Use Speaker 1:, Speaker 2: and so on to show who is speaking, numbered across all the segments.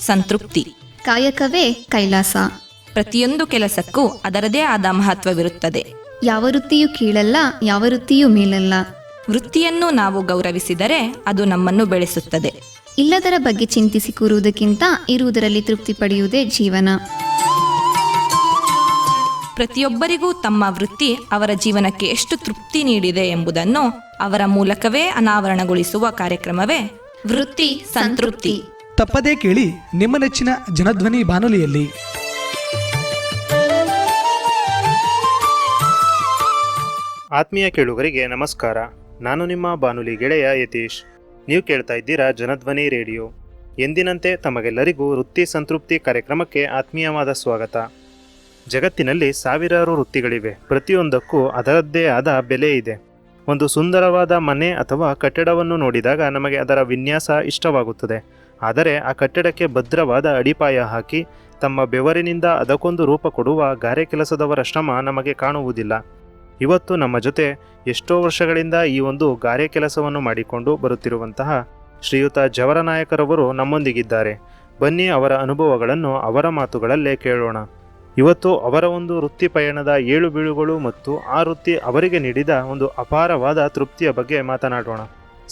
Speaker 1: ಸಂತೃಪ್ತಿ.
Speaker 2: ಕಾಯಕವೇ ಕೈಲಾಸ.
Speaker 1: ಪ್ರತಿಯೊಂದು ಕೆಲಸಕ್ಕೂ ಅದರದೇ ಆದ ಮಹತ್ವವಿರುತ್ತದೆ.
Speaker 2: ಯಾವ ವೃತ್ತಿಯೂ ಕೀಳಲ್ಲ, ಯಾವ ವೃತ್ತಿಯೂ ಮೇಲಲ್ಲ.
Speaker 1: ವೃತ್ತಿಯನ್ನು ನಾವು ಗೌರವಿಸಿದರೆ ಅದು ನಮ್ಮನ್ನು ಬೆಳೆಸುತ್ತದೆ.
Speaker 2: ಇಲ್ಲದರ ಬಗ್ಗೆ ಚಿಂತಿಸಿ ಕೂರುವುದಕ್ಕಿಂತ ಇರುವುದರಲ್ಲಿ ತೃಪ್ತಿ ಪಡೆಯುವುದೇ ಜೀವನ.
Speaker 1: ಪ್ರತಿಯೊಬ್ಬರಿಗೂ ತಮ್ಮ ವೃತ್ತಿ ಅವರ ಜೀವನಕ್ಕೆ ಎಷ್ಟು ತೃಪ್ತಿ ನೀಡಿದೆ ಎಂಬುದನ್ನು ಅವರ ಮೂಲಕವೇ ಅನಾವರಣಗೊಳಿಸುವ ಕಾರ್ಯಕ್ರಮವೇ ವೃತ್ತಿ ಸಂತೃಪ್ತಿ.
Speaker 3: ತಪ್ಪದೇ ಕೇಳಿ ನಿಮ್ಮ ನೆಚ್ಚಿನ ಜನಧ್ವನಿ ಬಾನುಲಿಯಲ್ಲಿ.
Speaker 4: ಆತ್ಮೀಯ ಕೇಳುಗರಿಗೆ ನಮಸ್ಕಾರ. ನಾನು ನಿಮ್ಮ ಬಾನುಲಿ ಗೆಳೆಯ ಯತೀಶ್. ನೀವು ಕೇಳ್ತಾ ಇದ್ದೀರಾ ಜನಧ್ವನಿ ರೇಡಿಯೋ. ಎಂದಿನಂತೆ ತಮಗೆಲ್ಲರಿಗೂ ವೃತ್ತಿ ಸಂತೃಪ್ತಿ ಕಾರ್ಯಕ್ರಮಕ್ಕೆ ಆತ್ಮೀಯವಾದ ಸ್ವಾಗತ. ಜಗತ್ತಿನಲ್ಲಿ ಸಾವಿರಾರು ವೃತ್ತಿಗಳಿವೆ. ಪ್ರತಿಯೊಂದಕ್ಕೂ ಅದರದ್ದೇ ಆದ ಬೆಲೆ ಇದೆ. ಒಂದು ಸುಂದರವಾದ ಮನೆ ಅಥವಾ ಕಟ್ಟಡವನ್ನು ನೋಡಿದಾಗ ನಮಗೆ ಅದರ ವಿನ್ಯಾಸ ಇಷ್ಟವಾಗುತ್ತದೆ. ಆದರೆ ಆ ಕಟ್ಟಡಕ್ಕೆ ಭದ್ರವಾದ ಅಡಿಪಾಯ ಹಾಕಿ ತಮ್ಮ ಬೆವರಿನಿಂದ ಅದಕ್ಕೊಂದು ರೂಪ ಕೊಡುವ ಗಾರೆ ಕೆಲಸದವರ ಶ್ರಮ ನಮಗೆ ಕಾಣುವುದಿಲ್ಲ. ಇವತ್ತು ನಮ್ಮ ಜೊತೆ ಎಷ್ಟೋ ವರ್ಷಗಳಿಂದ ಈ ಒಂದು ಗಾರೆ ಕೆಲಸವನ್ನು ಮಾಡಿಕೊಂಡು ಬರುತ್ತಿರುವಂತಹ ಶ್ರೀಯುತ ಜವರನಾಯಕರವರು ನಮ್ಮೊಂದಿಗಿದ್ದಾರೆ. ಬನ್ನಿ ಅವರ ಅನುಭವಗಳನ್ನು ಅವರ ಮಾತುಗಳಲ್ಲೇ ಕೇಳೋಣ. ಇವತ್ತು ಅವರ ಒಂದು ವೃತ್ತಿ ಪಯಣದ ಏಳು ಬೀಳುಗಳು ಮತ್ತು ಆ ವೃತ್ತಿ ಅವರಿಗೆ ನೀಡಿದ ಒಂದು ಅಪಾರವಾದ ತೃಪ್ತಿಯ ಬಗ್ಗೆ ಮಾತನಾಡೋಣ.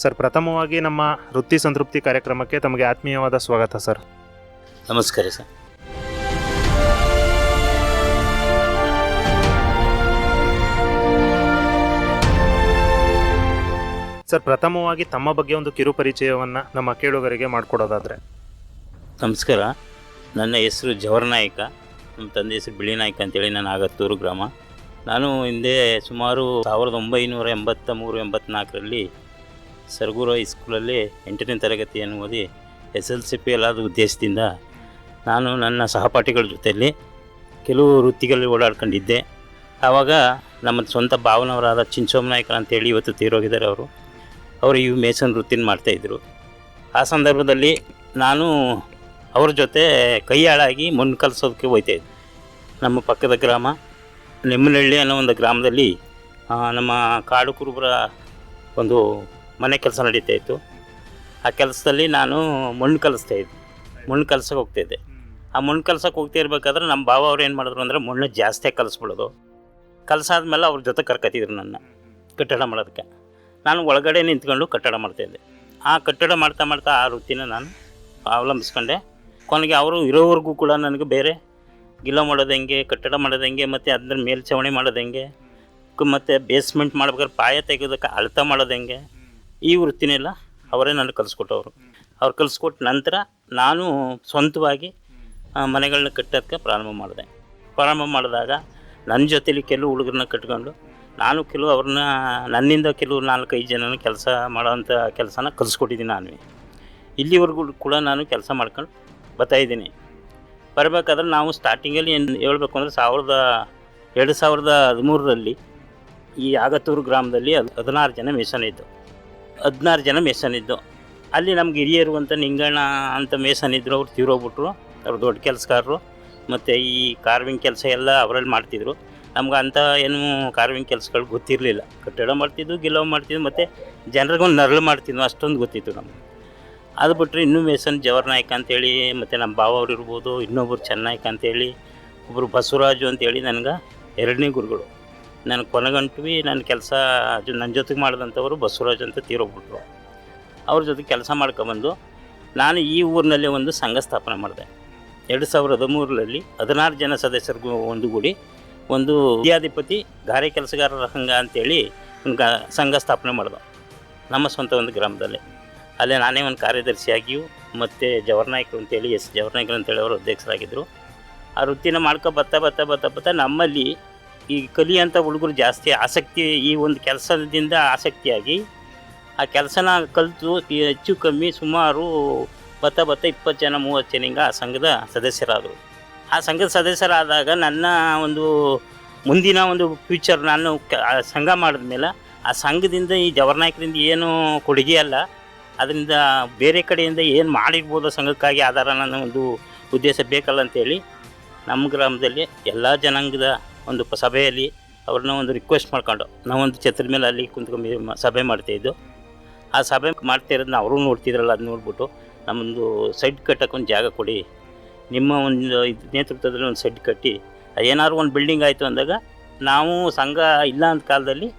Speaker 4: ಸರ್, ಪ್ರಥಮವಾಗಿ ನಮ್ಮ ವೃತ್ತಿ ಸಂತೃಪ್ತಿ ಕಾರ್ಯಕ್ರಮಕ್ಕೆ ತಮಗೆ ಆತ್ಮೀಯವಾದ ಸ್ವಾಗತ ಸರ್.
Speaker 5: ನಮಸ್ಕಾರ ಸರ್.
Speaker 4: ಸರ್, ಪ್ರಥಮವಾಗಿ ತಮ್ಮ ಬಗ್ಗೆ ಒಂದು ಕಿರು ಪರಿಚಯವನ್ನು ನಮ್ಮ ಕೇಳುಗರಿಗೆ ಮಾಡಿಕೊಡೋದಾದರೆ.
Speaker 5: ನಮಸ್ಕಾರ. ನನ್ನ ಹೆಸರು ಜವರನಾಯಕ. ನಮ್ಮ ತಂದೆ ಹೆಸರು ಬಿಳಿನಾಯಕ ಅಂತೇಳಿ. ನಾನು ಆಗತ್ತೂರು ಗ್ರಾಮ. ನಾನು ಹಿಂದೆ ಸುಮಾರು 1983-84ರಲ್ಲಿ ಸರಗೂರು ಹೈಸ್ಕೂಲಲ್ಲಿ 8ನೇ ತರಗತಿಯನ್ನು ಓದಿ SLC ಫೇಲ್ ಆದ ಉದ್ದೇಶದಿಂದ ನಾನು ನನ್ನ ಸಹಪಾಠಿಗಳ ಜೊತೆಯಲ್ಲಿ ಕೆಲವು ವೃತ್ತಿಗಳಲ್ಲಿ ಓಡಾಡ್ಕೊಂಡಿದ್ದೆ. ಆವಾಗ ನಮ್ಮ ಸ್ವಂತ ಭಾವನವರಾದ ಚಿಂಚೋಮನಾಯಕ ಅಂತೇಳಿ ಇವತ್ತು ತೀರೋಗಿದ್ದಾರೆ. ಅವರು ಇವು ಮೇಸನ್ ವೃತ್ತಿನ ಮಾಡ್ತಾಯಿದ್ರು. ಆ ಸಂದರ್ಭದಲ್ಲಿ ನಾನು ಅವ್ರ ಜೊತೆ ಕೈ ಹಾಳಾಗಿ ಮಣ್ಣು ಕಲಸೋದಕ್ಕೆ ಹೋಗ್ತಾಯಿದ್ದೆ. ನಮ್ಮ ಪಕ್ಕದ ಗ್ರಾಮ ನೆಮ್ಮನಹಳ್ಳಿ ಅನ್ನೋ ಒಂದು ಗ್ರಾಮದಲ್ಲಿ ನಮ್ಮ ಕಾಡು ಕುರುಬರ ಒಂದು ಮನೆ ಕೆಲಸ ನಡೀತಾಯಿತ್ತು. ಆ ಕೆಲಸದಲ್ಲಿ ನಾನು ಮಣ್ಣು ಕಲಿಸ್ತಾಯಿದ್ದೆ. ಮಣ್ಣು ಕಲ್ಸೋಕೆ ಹೋಗ್ತಾಯಿದ್ದೆ. ಆ ಮಣ್ಣು ಕಲ್ಸೋಕೆ ಹೋಗ್ತಾ ಇರ್ಬೇಕಾದ್ರೆ ನಮ್ಮ ಭಾವ ಅವ್ರು ಏನು ಮಾಡಿದ್ರು ಅಂದರೆ ಮಣ್ಣು ಜಾಸ್ತಿ ಕಲಿಸ್ಬಿಡೋದು. ಕಲಸಾದ್ಮೇಲೆ ಅವ್ರ ಜೊತೆ ಕರ್ಕೊತಿದ್ರು ನನ್ನ ಕಟ್ಟಡ ಮಾಡೋದಕ್ಕೆ. ನಾನು ಒಳಗಡೆ ನಿಂತ್ಕೊಂಡು ಕಟ್ಟಡ ಮಾಡ್ತಾಯಿದ್ದೆ. ಆ ಕಟ್ಟಡ ಮಾಡ್ತಾ ಮಾಡ್ತಾ ಆ ವೃತ್ತಿನ ನಾನು ಅವಲಂಬಿಸ್ಕೊಂಡೆ. ಕೊನೆಗೆ ಅವರು ಇರೋವರೆಗೂ ಕೂಡ ನನಗೆ ಬೇರೆ ಗಿಲ್ಲ ಮಾಡೋದು ಹೆಂಗೆ, ಕಟ್ಟಡ ಮಾಡೋದು ಹೆಂಗೆ, ಮತ್ತು ಅದ್ರ ಮೇಲ್ಛಾವಣಿ ಮಾಡೋದು ಹೆಂಗೆ, ಮತ್ತು ಬೇಸ್ಮೆಂಟ್ ಮಾಡ್ಬೇಕಾದ್ರೆ ಪಾಯ ತೆಗೆಯೋದಕ್ಕೆ ಅಳತೆ ಮಾಡೋದು ಹೆಂಗೆ, ಈ ವೃತ್ತಿನೆಲ್ಲ ಅವರೇ ನನಗೆ ಕಲಿಸ್ಕೊಟ್ಟವರು. ಅವ್ರು ಕಲಿಸ್ಕೊಟ್ಟು ನಂತರ ನಾನು ಸ್ವಂತವಾಗಿ ಮನೆಗಳನ್ನ ಕಟ್ಟೋಕ್ಕೆ ಪ್ರಾರಂಭ ಮಾಡಿದಾಗ ನನ್ನ ಜೊತೆಲಿ ಕೆಲವು ಹುಡುಗರನ್ನ ಕಟ್ಕೊಂಡು ನಾನು ಕೆಲವು ಅವ್ರನ್ನ ನನ್ನಿಂದ ಕೆಲವು 4-5 ಜನನ ಕೆಲಸ ಮಾಡೋವಂಥ ಕೆಲಸನ ಕಲಿಸ್ಕೊಟ್ಟಿದ್ದೀನಿ. ನಾನು ಇಲ್ಲಿವರೆಗೂ ಕೂಡ ನಾನು ಕೆಲಸ ಮಾಡ್ಕೊಂಡು ಬರ್ತಾಯಿದ್ದೀನಿ. ಬರಬೇಕಾದ್ರೆ ನಾವು ಸ್ಟಾರ್ಟಿಂಗಲ್ಲಿ ಏನು ಹೇಳ್ಬೇಕು ಅಂದರೆ 2013ರಲ್ಲಿ ಈ ಆಗತ್ತೂರು ಗ್ರಾಮದಲ್ಲಿ 16 ಜನ ಮೇಸನಿದ್ದು. ಅಲ್ಲಿ ನಮ್ಗೆ ಹಿರಿಯರುವಂಥ ನಿಂಗಣ್ಣ ಅಂತ ಮೇಸನಿದ್ರು. ಅವ್ರು ತೀರೋಗ್ಬಿಟ್ರು. ಅವ್ರು ದೊಡ್ಡ ಕೆಲಸಗಾರರು. ಮತ್ತು ಈ ಕಾರ್ವಿಂಗ್ ಕೆಲಸ ಎಲ್ಲ ಅವರಲ್ಲಿ ಮಾಡ್ತಿದ್ರು. ನಮ್ಗೆ ಅಂಥ ಏನು ಕಾರ್ವಿಂಗ್ ಕೆಲಸಗಳು ಗೊತ್ತಿರಲಿಲ್ಲ. ಕಟ್ಟಡ ಮಾಡ್ತಿದ್ದು, ಗಿಲವ್ ಮಾಡ್ತಿದ್ದು, ಮತ್ತು ಜನರಿಗೊಂದು ನರಳು ಮಾಡ್ತಿದ್ವು, ಅಷ್ಟೊಂದು ಗೊತ್ತಿತ್ತು ನಮಗೆ. ಅದು ಬಿಟ್ಟರೆ ಇನ್ನೂ ಮೇಸನ್ ಜವರನಾಯಕ ಅಂತೇಳಿ, ಮತ್ತು ನಮ್ಮ ಭಾವ ಅವ್ರು ಇರ್ಬೋದು, ಇನ್ನೊಬ್ಬರು ಚೆನ್ನಾಯಕ ಅಂತೇಳಿ, ಒಬ್ಬರು ಬಸವರಾಜು ಅಂತೇಳಿ ನನಗೆ 2ನೇ ಗುರುಗಳು. ನಾನು ಕೊನೆಗಂಟು ನನ್ನ ಕೆಲಸ ನನ್ನ ಜೊತೆಗೆ ಮಾಡಿದಂಥವರು ಬಸವರಾಜು ಅಂತ ತೀರೋಗ್ಬಿಟ್ರು. ಅವ್ರ ಜೊತೆ ಕೆಲಸ ಮಾಡ್ಕೊಬಂದು ನಾನು ಈ ಊರಿನಲ್ಲಿ ಒಂದು ಸಂಘ ಸ್ಥಾಪನೆ ಮಾಡಿದೆ. 2013ರಲ್ಲಿ 16 ಜನ ಸದಸ್ಯರಿಗೂ ಒಂದುಗೂಡಿ ಒಂದು ವಿದ್ಯಾಧಿಪತಿ ಗಾರೆ ಕೆಲಸಗಾರರ ಸಂಘ ಅಂತೇಳಿ ಒಂದು ಸಂಘ ಸ್ಥಾಪನೆ ಮಾಡಿದೆ ನಮ್ಮ ಸ್ವಂತ ಒಂದು ಗ್ರಾಮದಲ್ಲಿ. ಅಲ್ಲೇ ನಾನೇ ಒಂದು ಕಾರ್ಯದರ್ಶಿಯಾಗಿಯೂ, ಮತ್ತು ಜವರನಾಯಕರು ಅಂತೇಳಿ ಜವರನಾಯಕರು ಅಂತೇಳಿ ಅವರು ಅಧ್ಯಕ್ಷರಾಗಿದ್ದರು. ಆ ವೃತ್ತಿನ ಬರ್ತಾ ನಮ್ಮಲ್ಲಿ ಈ ಕಲಿಯಂಥ ಹುಡುಗರು ಜಾಸ್ತಿ ಆಸಕ್ತಿ, ಈ ಒಂದು ಕೆಲಸದಿಂದ ಆಸಕ್ತಿಯಾಗಿ ಆ ಕೆಲಸನ ಕಲಿತು ಹೆಚ್ಚು ಕಮ್ಮಿ ಸುಮಾರು 20 ಜನ 30 ಜನ ಹಿಂಗೆ ಆ ಸಂಘದ ಸದಸ್ಯರಾದರು. ಆ ಸಂಘದ ಸದಸ್ಯರಾದಾಗ ನನ್ನ ಒಂದು ಮುಂದಿನ ಒಂದು ಫ್ಯೂಚರ್, ನಾನು ಸಂಘ ಮಾಡಿದ್ಮೇಲೆ ಆ ಸಂಘದಿಂದ ಈ ಜವರನಾಯಕರಿಂದ ಏನು ಕೊಡುಗೆ ಅಲ್ಲ, ಅದರಿಂದ ಬೇರೆ ಕಡೆಯಿಂದ ಏನು ಮಾಡಿರ್ಬೋದು ಸಂಘಕ್ಕಾಗಿ ಆಧಾರ ನನ್ನ ಒಂದು ಉದ್ದೇಶ ಬೇಕಲ್ಲ ಅಂತೇಳಿ ನಮ್ಮ ಗ್ರಾಮದಲ್ಲಿ ಎಲ್ಲ ಜನಾಂಗದ ಒಂದು ಸಭೆಯಲ್ಲಿ ಅವ್ರನ್ನ ಒಂದು ರಿಕ್ವೆಸ್ಟ್ ಮಾಡ್ಕೊಂಡು ನಾವೊಂದು ಛತ್ರದ ಮೇಲೆ ಅಲ್ಲಿ ಕುಂತ್ಕೊಂಡು ಸಭೆ ಮಾಡ್ತಾಯಿದ್ದು. ಆ ಸಭೆ ಮಾಡ್ತಾ ಇರೋದನ್ನ ಅವರು ನೋಡ್ತಿದ್ರಲ್ಲ, ಅದು ನೋಡ್ಬಿಟ್ಟು ನಮ್ಮದು ಸೆಡ್ ಕಟ್ಟಕ್ಕೆ ಒಂದು ಜಾಗ ಕೊಡಿ, ನಿಮ್ಮ ಒಂದು ನೇತೃತ್ವದಲ್ಲಿ ಒಂದು ಸೆಡ್ ಕಟ್ಟಿ ಏನಾದ್ರು ಒಂದು ಬಿಲ್ಡಿಂಗ್ ಆಯಿತು ಅಂದಾಗ ನಾವು ಸಂಘ ಇಲ್ಲ ಅಂತ ಕಾಲದಲ್ಲಿ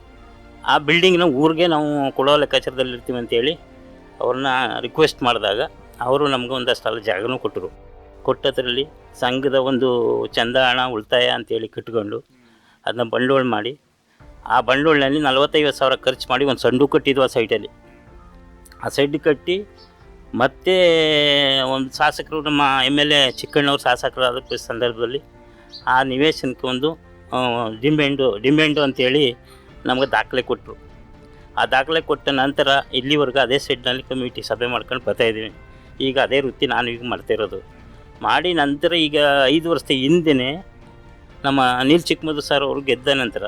Speaker 5: ಆ ಬಿಲ್ಡಿಂಗ್ನ ಊರಿಗೆ ನಾವು ಕೊಡೋ ಲೆಕ್ಕಾಚಾರದಲ್ಲಿ ಇರ್ತೀವಿ ಅಂತೇಳಿ ಅವ್ರನ್ನ ರಿಕ್ವೆಸ್ಟ್ ಮಾಡಿದಾಗ ಅವರು ನಮ್ಗೆ ಒಂದಷ್ಟು ಜಾಗನೂ ಕೊಟ್ಟರು. ಕೊಟ್ಟದ್ರಲ್ಲಿ ಸಂಘದ ಒಂದು ಚಂದ ಹಣ ಉಳಿತಾಯ ಅಂತೇಳಿ ಕಟ್ಕೊಂಡು ಅದನ್ನ ಬಂಡವಾಳ ಮಾಡಿ ಆ ಬಂಡವಾಳನಲ್ಲಿ 45,000 ಖರ್ಚು ಮಾಡಿ ಒಂದು ಸಂಡು ಕಟ್ಟಿದ್ವು ಆ ಸೈಟಲ್ಲಿ. ಆ ಸೈಡ್ ಕಟ್ಟಿ ಮತ್ತೆ ಒಂದು ಶಾಸಕರು ನಮ್ಮ MLA ಚಿಕ್ಕಣ್ಣವ್ರು ಶಾಸಕರಾದ ಸಂದರ್ಭದಲ್ಲಿ ಆ ನಿವೇಶನಕ್ಕೆ ಒಂದು ಡಿಮ್ಯಾಂಡು ಅಂತೇಳಿ ನಮಗೆ ದಾಖಲೆ ಕೊಟ್ಟರು. ಆ ದಾಖಲೆ ಕೊಟ್ಟ ನಂತರ ಇಲ್ಲಿವರೆಗೂ ಅದೇ ಸೈಡ್ನಲ್ಲಿ ಕಮಿಟಿ ಸಭೆ ಮಾಡ್ಕೊಂಡು ಬರ್ತಾಯಿದ್ದೀವಿ. ಈಗ ಅದೇ ವೃತ್ತಿ ನಾನು ಈಗ ಮಾಡ್ತಾಯಿರೋದು. ಮಾಡಿ ನಂತರ ಈಗ 5 ವರ್ಷದ ಹಿಂದೆ ನಮ್ಮ ಅನಿಲ್ ಚಿಕ್ಕಮದು ಸರ್ ಅವರು ಗೆದ್ದ ನಂತರ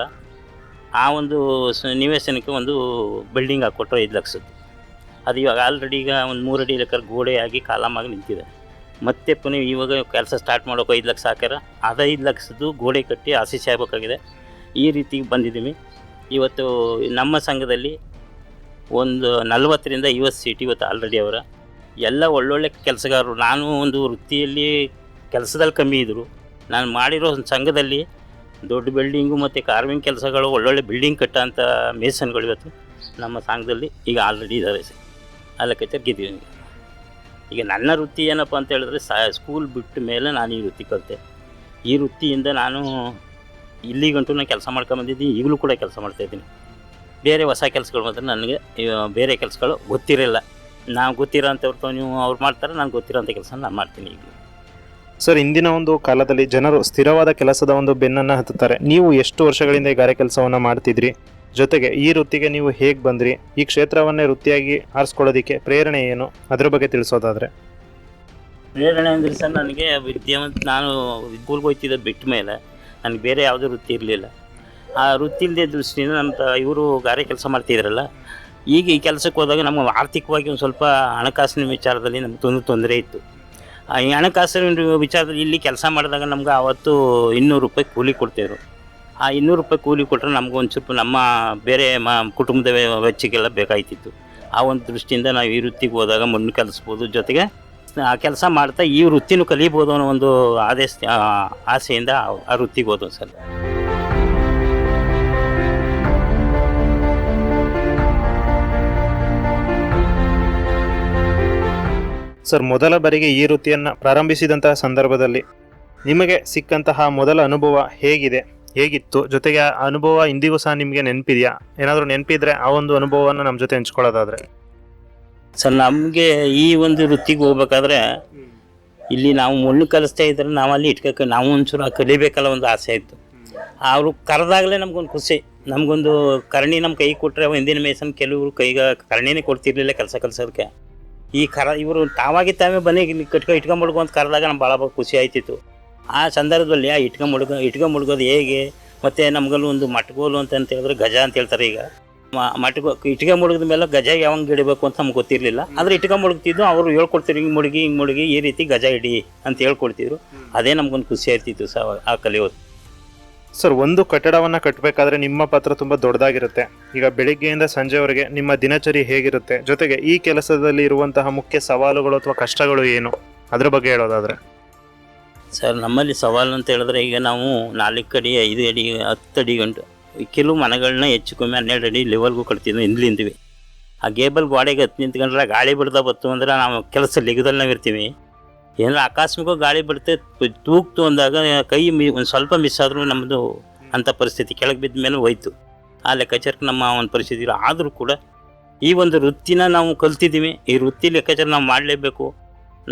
Speaker 5: ಆ ಒಂದು ನಿವೇಶನಕ್ಕೆ ಒಂದು ಬಿಲ್ಡಿಂಗ್ ಹಾಕ್ಕೊಟ್ರು 5 ಲಕ್ಷದ್ದು. ಅದು ಇವಾಗ ಆಲ್ರೆಡಿ ಈಗ ಒಂದು 3 ಅಡಿ ಲೆಕ್ಕ ಗೋಡೆಯಾಗಿ ಕಾಲಮಾಗಿ ನಿಂತಿದೆ. ಮತ್ತೆ ಪುನಃ ಇವಾಗ ಕೆಲಸ ಸ್ಟಾರ್ಟ್ ಮಾಡೋಕೆ 5 ಲಕ್ಷ ಹಾಕ್ಯಾರ. ಅದು 5 ಲಕ್ಷದ್ದು ಗೋಡೆ ಕಟ್ಟಿ ಆಶೀಸ್ ಆಗಬೇಕಾಗಿದೆ. ಈ ರೀತಿ ಬಂದಿದ್ದೀವಿ. ಇವತ್ತು ನಮ್ಮ ಸಂಘದಲ್ಲಿ ಒಂದು 40ರಿಂದ 50 ಸೀಟ್ ಇವತ್ತು ಆಲ್ರೆಡಿ ಅವರ ಎಲ್ಲ ಒಳ್ಳೊಳ್ಳೆ ಕೆಲಸಗಾರರು. ನಾನು ಒಂದು ವೃತ್ತಿಯಲ್ಲಿ ಕೆಲಸದಲ್ಲಿ ಕಮ್ಮಿ ಇದ್ದರು, ನಾನು ಮಾಡಿರೋ ಒಂದು ಸಂಘದಲ್ಲಿ ದೊಡ್ಡ ಬಿಲ್ಡಿಂಗು ಮತ್ತು ಕಾರ್ವಿಂಗ್ ಕೆಲಸಗಳು ಒಳ್ಳೊಳ್ಳೆ ಬಿಲ್ಡಿಂಗ್ ಕಟ್ಟೋಂಥ ಮೇಸನ್ಗಳು ಇವತ್ತು ನಮ್ಮ ಸಂಘದಲ್ಲಿ ಈಗ ಆಲ್ರೆಡಿ ಇದ್ದಾರೆ ಸರ್. ಆ ಲೆಕ್ಕಾಚಾರ ಗೆದ್ದಿದ್ದೀನಿ. ಈಗ ನನ್ನ ವೃತ್ತಿ ಏನಪ್ಪ ಅಂತ ಹೇಳಿದ್ರೆ ಸ್ಕೂಲ್ ಬಿಟ್ಟ ಮೇಲೆ ನಾನು ಈ ವೃತ್ತಿ ಕಲಿತೆ. ಈ ವೃತ್ತಿಯಿಂದ ನಾನು ಇಲ್ಲಿಗಂಟು ನಾನು ಕೆಲಸ ಮಾಡ್ಕೊಂಬಂದಿದ್ದೀನಿ. ಈಗಲೂ ಕೂಡ ಕೆಲಸ ಮಾಡ್ತಾಯಿದ್ದೀನಿ. ಬೇರೆ ಹೊಸ ಕೆಲಸಗಳು ಮಾತ್ರ ನನಗೆ ಬೇರೆ ಕೆಲಸಗಳು ಗೊತ್ತಿರಲ್ಲ. ನಾವು ಗೊತ್ತಿರೋ ಅಂಥವ್ರು ನೀವು ಅವ್ರು ಮಾಡ್ತಾರೆ, ನಾನು ಗೊತ್ತಿರೋಂಥ ಕೆಲಸ ನಾನು ಮಾಡ್ತೀನಿ. ಈಗ
Speaker 4: ಸರ್, ಇಂದಿನ ಒಂದು ಕಾಲದಲ್ಲಿ ಜನರು ಸ್ಥಿರವಾದ ಕೆಲಸದ ಒಂದು ಬೆನ್ನನ್ನು ಹತ್ತುತ್ತಾರೆ. ನೀವು ಎಷ್ಟು ವರ್ಷಗಳಿಂದ ಈ ಗಾರೆ ಕೆಲಸವನ್ನು ಮಾಡ್ತಿದ್ರಿ? ಜೊತೆಗೆ ಈ ವೃತ್ತಿಗೆ ನೀವು ಹೇಗೆ ಬಂದ್ರಿ? ಈ ಕ್ಷೇತ್ರವನ್ನೇ ವೃತ್ತಿಯಾಗಿ ಆರಿಸ್ಕೊಳ್ಳೋದಕ್ಕೆ ಪ್ರೇರಣೆ ಏನು? ಅದರ ಬಗ್ಗೆ ತಿಳಿಸೋದಾದರೆ.
Speaker 5: ಪ್ರೇರಣೆ ಅಂದರೆ ಸರ್, ನನಗೆ ನಾನು ಸ್ಕೂಲ್ಗೆ ಹೋಗ್ತಿದ್ದ ಬಿಟ್ಟ ಮೇಲೆ ನನಗೆ ಬೇರೆ ಯಾವುದೇ ವೃತ್ತಿ ಇರಲಿಲ್ಲ. ಆ ವೃತ್ತಿ ಇಲ್ಲದೆ ದೃಷ್ಟಿಯಿಂದ ನಮ್ಮ ಇವರು ಗಾರೆ ಕೆಲಸ ಮಾಡ್ತಿದ್ರಲ್ಲ, ಈಗ ಈ ಕೆಲಸಕ್ಕೆ ಹೋದಾಗ ನಮಗೆ ಆರ್ಥಿಕವಾಗಿ ಒಂದು ಸ್ವಲ್ಪ ಹಣಕಾಸಿನ ವಿಚಾರದಲ್ಲಿ ನಮ್ಗೆ ತೊಂದರೆ ಇತ್ತು. ಈ ಹಣಕಾಸಿನ ವಿಚಾರದಲ್ಲಿ ಇಲ್ಲಿ ಕೆಲಸ ಮಾಡಿದಾಗ ನಮ್ಗೆ ಆವತ್ತು 200 ರೂಪಾಯಿ ಕೂಲಿ ಕೊಡ್ತಿದ್ರು. ಆ 200 ರೂಪಾಯಿ ಕೂಲಿ ಕೊಟ್ಟರೆ ನಮ್ಗೆ ಒಂದು ಸ್ವಲ್ಪ ನಮ್ಮ ಬೇರೆ ಕುಟುಂಬದ ವೆಚ್ಚಕ್ಕೆಲ್ಲ ಬೇಕಾಯ್ತಿತ್ತು. ಆ ಒಂದು ದೃಷ್ಟಿಯಿಂದ ನಾವು ಈ ವೃತ್ತಿಗೆ ಹೋದಾಗ ಮಣ್ಣು ಕಲಿಸ್ಬೋದು, ಜೊತೆಗೆ ಆ ಕೆಲಸ ಮಾಡ್ತಾ ಈ ವೃತ್ತಿನೂ ಕಲಿಬೋದು ಅನ್ನೋ ಒಂದು ಆಸೆಯಿಂದ ಆ ವೃತ್ತಿಗೆ ಹೋದವು ಸರ್.
Speaker 4: ಸರ್, ಮೊದಲ ಬಾರಿಗೆ ಈ ವೃತ್ತಿಯನ್ನು ಪ್ರಾರಂಭಿಸಿದಂತಹ ಸಂದರ್ಭದಲ್ಲಿ ನಿಮಗೆ ಸಿಕ್ಕಂತಹ ಮೊದಲ ಅನುಭವ ಹೇಗಿತ್ತು? ಜೊತೆಗೆ ಆ ಅನುಭವ ಇಂದಿಗೂ ಸಹ ನಿಮಗೆ ನೆನಪಿದೆಯಾ? ಏನಾದರೂ ನೆನಪಿದ್ರೆ ಆ ಒಂದು ಅನುಭವವನ್ನು ನಮ್ಮ ಜೊತೆ ಹಂಚ್ಕೊಳ್ಳೋದಾದರೆ.
Speaker 5: ಸರ್, ನಮಗೆ ಈ ಒಂದು ವೃತ್ತಿಗೆ ಹೋಗ್ಬೇಕಾದ್ರೆ ಇಲ್ಲಿ ನಾವು ಮಣ್ಣು ಕಲಿಸ್ತಾ ಇದ್ರೆ ನಾವು ಅಲ್ಲಿ ನಾವು ಒಂಚೂರು ಕಲಿಬೇಕಲ್ಲ ಒಂದು ಆಸೆ ಇತ್ತು. ಅವರು ಕರೆದಾಗಲೇ ನಮ್ಗೊಂದು ಖುಷಿ. ನಮಗೊಂದು ಕರ್ಣಿ ನಮ್ಮ ಕೈ ಕೊಟ್ಟರೆ ಹಿಂದಿನ ಮೇಸನ್ ಕೆಲವರು ಕೈಗೆ ಕರ್ಣಿನೇ ಕೊಡ್ತಿರ್ಲಿಲ್ಲ ಕೆಲಸ ಕಲಿಸೋದಕ್ಕೆ. ಈ ಇವರು ತಾವಾಗಿ ಬನ್ನಿ ಇಟ್ಕೊಂಬಡ್ಗು ಅಂತ ಕರೆದಾಗ ನಮ್ಗೆ ಭಾಳ ಖುಷಿ ಆಯ್ತಿತ್ತು. ಆ ಸಂದರ್ಭದಲ್ಲಿ ಆ ಇಟ್ಕೊಂಬಡ್ಗೋದು ಹೇಗೆ, ಮತ್ತು ನಮ್ಗಲ್ಲೂ ಒಂದು ಮಟ್ಗೋಲು ಅಂತ ಹೇಳಿದ್ರೆ ಗಜ ಅಂತ ಹೇಳ್ತಾರೆ. ಈಗ ಇಟ್ಕೊಂಬಡ್ಗದ ಮೇಲೆ ಗಜ ಯಾವಾಗ ಹಿಡಿಬೇಕು ಅಂತ ನಮ್ಗೆ ಗೊತ್ತಿರಲಿಲ್ಲ. ಆದರೆ ಇಟ್ಕೊಂಬಡ್ಗ್ತಿದ್ದು ಅವರು ಹೇಳ್ಕೊಡ್ತಿರು, ಹಿಂಗೆ ಮುಡುಗಿ ಈ ರೀತಿ ಗಜ ಹಿಡಿ ಅಂತ ಹೇಳ್ಕೊಡ್ತಿದ್ರು. ಅದೇ ನಮ್ಗೊಂದು ಖುಷಿ ಆಯ್ತಿತ್ತು ಸರ್ ಆ ಕಲಿಯೋದು.
Speaker 4: ಸರ್, ಒಂದು ಕಟ್ಟಡವನ್ನು ಕಟ್ಟಬೇಕಾದ್ರೆ ನಿಮ್ಮ ಪಾತ್ರ ತುಂಬ ದೊಡ್ಡದಾಗಿರುತ್ತೆ. ಈಗ ಬೆಳಿಗ್ಗೆಯಿಂದ ಸಂಜೆವರೆಗೆ ನಿಮ್ಮ ದಿನಚರಿ ಹೇಗಿರುತ್ತೆ? ಜೊತೆಗೆ ಈ ಕೆಲಸದಲ್ಲಿ ಇರುವಂತಹ ಮುಖ್ಯ ಸವಾಲುಗಳು ಅಥವಾ ಕಷ್ಟಗಳು ಏನು? ಅದರ ಬಗ್ಗೆ ಹೇಳೋದಾದರೆ.
Speaker 5: ಸರ್, ನಮ್ಮಲ್ಲಿ ಸವಾಲು ಅಂತ ಹೇಳಿದ್ರೆ ಈಗ ನಾವು 4 ಅಡಿ 5 ಅಡಿ 10 ಅಡಿ ಗಂಟು ಕೆಲವು ಮನೆಗಳನ್ನ ಹೆಚ್ಚು ಕಮ್ಮಿ 12 ಅಡಿ ಲೆವೆಲ್ಗೂ ಕಟ್ತಿದ್ವಿ, ಹಿಂದ್ಲಿಂದ್ವಿ. ಆ ಗೇಬಲ್ ಗೋಡೆಗೆ ಹತ್ತು ನಿಂತ್ಕೊಂಡ್ರೆ ಗಾಳಿ ಬಿಡ್ದ ಬತ್ತು ಅಂದರೆ ನಾವು ಕೆಲಸ ಲೆಗದಲ್ಲಿ ನಾವು ಇರ್ತೀವಿ. ಏನಾರ ಆಕಸ್ಮಿಕ ಗಾಳಿ ಬಿಡುತ್ತೆ ತೂಗ್ತು ಅಂದಾಗ ಕೈ ಒಂದು ಸ್ವಲ್ಪ ಮಿಸ್ ಆದರೂ ನಮ್ಮದು ಅಂಥ ಪರಿಸ್ಥಿತಿ ಕೆಳಗೆ ಬಿದ್ದ ಮೇಲೆ ಹೋಯ್ತು. ಆ ಲೆಕ್ಕಾಚಾರಕ್ಕೆ ನಮ್ಮ ಒಂದು ಪರಿಸ್ಥಿತಿ ಇಲ್ಲ. ಆದರೂ ಕೂಡ ಈ ಒಂದು ವೃತ್ತಿನ ನಾವು ಕಲ್ತಿದ್ದೀವಿ. ಈ ವೃತ್ತಿ ಲೆಕ್ಕಾಚಾರ ನಾವು ಮಾಡಲೇಬೇಕು.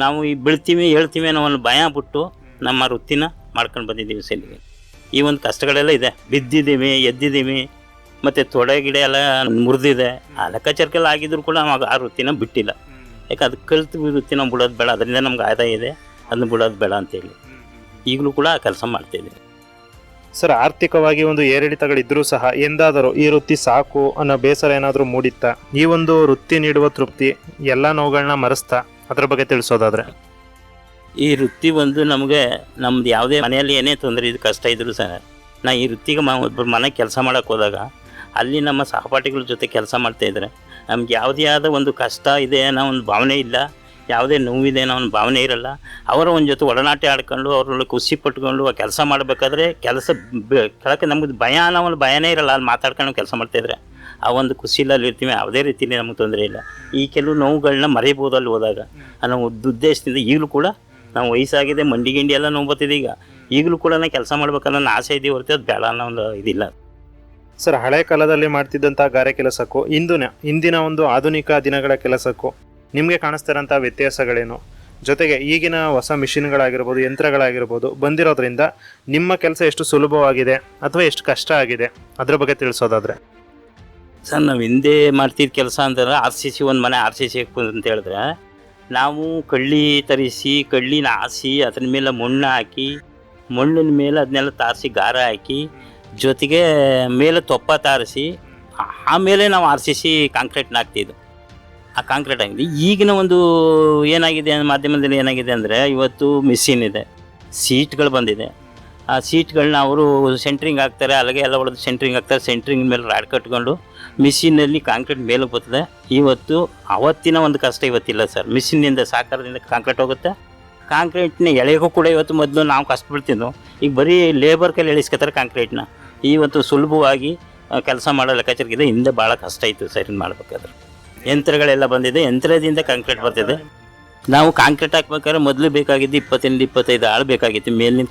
Speaker 5: ನಾವು ಈ ಬೀಳ್ತೀವಿ ಹೇಳ್ತೀವಿ ಅನ್ನೋ ಒಂದು ಭಯ ಬಿಟ್ಟು ನಮ್ಮ ವೃತ್ತಿನ ಮಾಡ್ಕೊಂಡು ಬಂದಿದ್ದೀವಿ ಸಲಿಗೆ. ಈ ಒಂದು ಕಷ್ಟಗಳೆಲ್ಲ ಇದೆ. ಬಿದ್ದಿದ್ದೀವಿ, ಎದ್ದಿದ್ದೀವಿ, ಮತ್ತು ತೊಡೆ ಗಿಡ ಎಲ್ಲ ಮುರಿದಿದೆ. ಆ ಲೆಕ್ಕಾಚಾರಕ್ಕೆಲ್ಲ ಆಗಿದ್ರು ಕೂಡ ನಾವು ಆ ವೃತ್ತಿನ ಬಿಟ್ಟಿಲ್ಲ. ಯಾಕೆ ಅದು ಕಲಿತು ವೃತ್ತಿನ ಬಿಡೋದು ಬೇಡ, ಅದರಿಂದ ನಮ್ಗೆ ಆದಾಯ ಇದೆ, ಅದನ್ನ ಬಿಡೋದು ಬೇಡ ಅಂತೇಳಿ ಈಗಲೂ ಕೂಡ ಕೆಲಸ ಮಾಡ್ತಾಯಿದ್ದೀವಿ.
Speaker 4: ಸರ್, ಆರ್ಥಿಕವಾಗಿ ಒಂದು ಏರಿಳಿತಗಳಿದ್ದರೂ ಸಹ ಎಂದಾದರೂ ಈ ವೃತ್ತಿ ಸಾಕು ಅನ್ನೋ ಬೇಸರ ಏನಾದರೂ ಮೂಡಿತ್ತಾ? ಈ ಒಂದು ವೃತ್ತಿ ನೀಡುವ ತೃಪ್ತಿ ಎಲ್ಲ ನೋವುಗಳನ್ನ ಮರೆಸ್ತಾ? ಅದರ ಬಗ್ಗೆ ತಿಳಿಸೋದಾದರೆ.
Speaker 5: ಈ ವೃತ್ತಿ ಒಂದು ನಮಗೆ ನಮ್ದು ಯಾವುದೇ ಮನೆಯಲ್ಲಿ ಏನೇ ತೊಂದರೆ ಇದು ಕಷ್ಟ ಇದ್ದರೂ ಸಹ ನಾ ಈ ವೃತ್ತಿಗೆ ಒಬ್ಬರು ಮನೆಗೆ ಕೆಲಸ ಮಾಡೋಕ್ಕೆ ಹೋದಾಗ ಅಲ್ಲಿ ನಮ್ಮ ಸಹಪಾಠಿಗಳ ಜೊತೆ ಕೆಲಸ ಮಾಡ್ತಾಯಿದ್ರೆ ನಮ್ಗೆ ಯಾವುದೇ ಆದ ಒಂದು ಕಷ್ಟ ಇದೆ ಅನ್ನೋ ಒಂದು ಭಾವನೆ ಇಲ್ಲ. ಯಾವುದೇ ನೋವಿದೆ ಅನ್ನೋ ಒಂದು ಭಾವನೆ ಇರಲ್ಲ. ಅವರ ಒಂದು ಜೊತೆ ಒಡನಾಟ ಆಡ್ಕೊಂಡು ಅವ್ರಲ್ಲಿ ಖುಷಿ ಪಟ್ಕೊಂಡು ಆ ಕೆಲಸ ಮಾಡಬೇಕಾದ್ರೆ ಕೆಳಕ್ಕೆ ನಮ್ಗೆ ಭಯ ಅನ್ನೋ ಒಂದು ಭಯನೇ ಇರಲ್ಲ. ಅಲ್ಲಿ ಮಾತಾಡ್ಕೊಂಡು ಕೆಲಸ ಮಾಡ್ತಾಯಿದ್ರೆ ಆ ಒಂದು ಖುಷಿಲಲ್ಲಿ ಇರ್ತೀವಿ. ಯಾವುದೇ ರೀತಿಯಲ್ಲಿ ನಮಗೆ ತೊಂದರೆ ಇಲ್ಲ. ಈ ಕೆಲವು ನೋವುಗಳನ್ನ ಮರೆಯಬಹುದು ಅಲ್ಲಿ ಹೋದಾಗ ಅನ್ನೋ ಉದ್ದೇಶದಿಂದ ಈಗಲೂ ಕೂಡ ನಾವು ವಯಸ್ಸಾಗಿದೆ, ಮಂಡಿ ಗಿಂಡಿ ಎಲ್ಲ ನೋವು ಬರ್ತಿದೆ. ಈಗಲೂ ಕೂಡ ಕೆಲಸ ಮಾಡ್ಬೇಕನ್ನೋ ಒಂದು ಆಸೆ ಇದೆಯೇ ಹೊರತು ಅದು ಬೇಡ ಅನ್ನೋ ಒಂದು ಇದಿಲ್ಲ.
Speaker 4: ಸರ್, ಹಳೆ ಕಾಲದಲ್ಲಿ ಮಾಡ್ತಿದ್ದಂಥ ಗಾರೆ ಕೆಲಸಕ್ಕೂ ಇಂದಿನ ಒಂದು ಆಧುನಿಕ ದಿನಗಳ ಕೆಲಸಕ್ಕೂ ನಿಮಗೆ ಕಾಣಿಸ್ತಿರೋಂಥ ವ್ಯತ್ಯಾಸಗಳೇನು? ಜೊತೆಗೆ ಈಗಿನ ಹೊಸ ಮಿಷಿನ್ಗಳಾಗಿರ್ಬೋದು, ಯಂತ್ರಗಳಾಗಿರ್ಬೋದು ಬಂದಿರೋದ್ರಿಂದ ನಿಮ್ಮ ಕೆಲಸ ಎಷ್ಟು ಸುಲಭವಾಗಿದೆ ಅಥವಾ ಎಷ್ಟು ಕಷ್ಟ ಆಗಿದೆ ಅದ್ರ ಬಗ್ಗೆ ತಿಳಿಸೋದಾದರೆ.
Speaker 5: ಸರ್, ನಾವು ಹಿಂದೆ ಮಾಡ್ತಿದ್ದ ಕೆಲಸ ಅಂತಂದ್ರೆ RCC ಒಂದು ಮನೆ RCC ಅಂತ ಹೇಳಿದ್ರೆ ನಾವು ಕಳ್ಳಿ ತರಿಸಿ ಕಳ್ಳಿನ ಹಾಸಿ ಅದ್ರ ಮೇಲೆ ಮಣ್ಣು ಹಾಕಿ ಮಣ್ಣಿನ ಮೇಲೆ ಅದನ್ನೆಲ್ಲ ತಾರಿಸಿ ಗಾರ ಹಾಕಿ ಜೊತೆಗೆ ಮೇಲೆ ತೊಪ್ಪ ತಾರಿಸಿ ಆಮೇಲೆ ನಾವು RCC ಕಾಂಕ್ರೀಟ್ನ ಹಾಕ್ತಿದ್ದು. ಆ ಕಾಂಕ್ರೀಟ್ ಆಗಿದೆ. ಈಗಿನ ಒಂದು ಏನಾಗಿದೆ ಮಾಧ್ಯಮದಲ್ಲಿ ಏನಾಗಿದೆ ಅಂದರೆ ಇವತ್ತು ಮಿಷಿನ್ ಇದೆ, ಸೀಟ್ಗಳು ಬಂದಿದೆ. ಆ ಸೀಟ್ಗಳನ್ನ ಅವರು ಸೆಂಟ್ರಿಂಗ್ ಹಾಕ್ತಾರೆ, ಅಲ್ಲಿಗೆ ಎಲ್ಲ ಹೊಡೆದು ಸೆಂಟ್ರಿಂಗ್ ಹಾಕ್ತಾರೆ. ಸೆಂಟ್ರಿಂಗ್ ಮೇಲೆ ರಾಡ್ ಕಟ್ಕೊಂಡು ಮಿಷಿನಲ್ಲಿ ಕಾಂಕ್ರೀಟ್ ಮೇಲೆ ಬರ್ತದೆ. ಅವತ್ತಿನ ಒಂದು ಕಷ್ಟ ಇವತ್ತಿಲ್ಲ ಸರ್. ಮಿಷಿನ್ನಿಂದ ಸಾಕಾರದಿಂದ ಕಾಂಕ್ರೀಟ್ ಹೋಗುತ್ತೆ. ಕಾಂಕ್ರೀಟ್ನ ಎಳೆಗೂ ಕೂಡ ಇವತ್ತು ಮೊದಲು ನಾವು ಕಷ್ಟಪಡ್ತಿದ್ದೋ, ಈಗ ಬರೀ ಲೇಬರ್ ಕೈಲಿ ಎಳಿಸ್ಕೊತಾರೆ ಕಾಂಕ್ರೀಟ್ನ. ಇವತ್ತು ಸುಲಭವಾಗಿ ಕೆಲಸ ಮಾಡೋ ಲೆಕ್ಕಾಚಾರಕ್ಕಿದೆ. ಹಿಂದೆ ಭಾಳ ಕಷ್ಟ ಇತ್ತು ಸರ್ ಇದು ಮಾಡಬೇಕಾದ್ರೆ. ಯಂತ್ರಗಳೆಲ್ಲ ಬಂದಿದೆ, ಯಂತ್ರದಿಂದ ಕಾಂಕ್ರೀಟ್ ಬರ್ತಿದೆ. ನಾವು ಕಾಂಕ್ರೀಟ್ ಹಾಕ್ಬೇಕಾದ್ರೆ ಮೊದಲು ಬೇಕಾಗಿದ್ದು 20-25 ಆಳು ಬೇಕಾಗಿತ್ತು ಮೇಲಿನ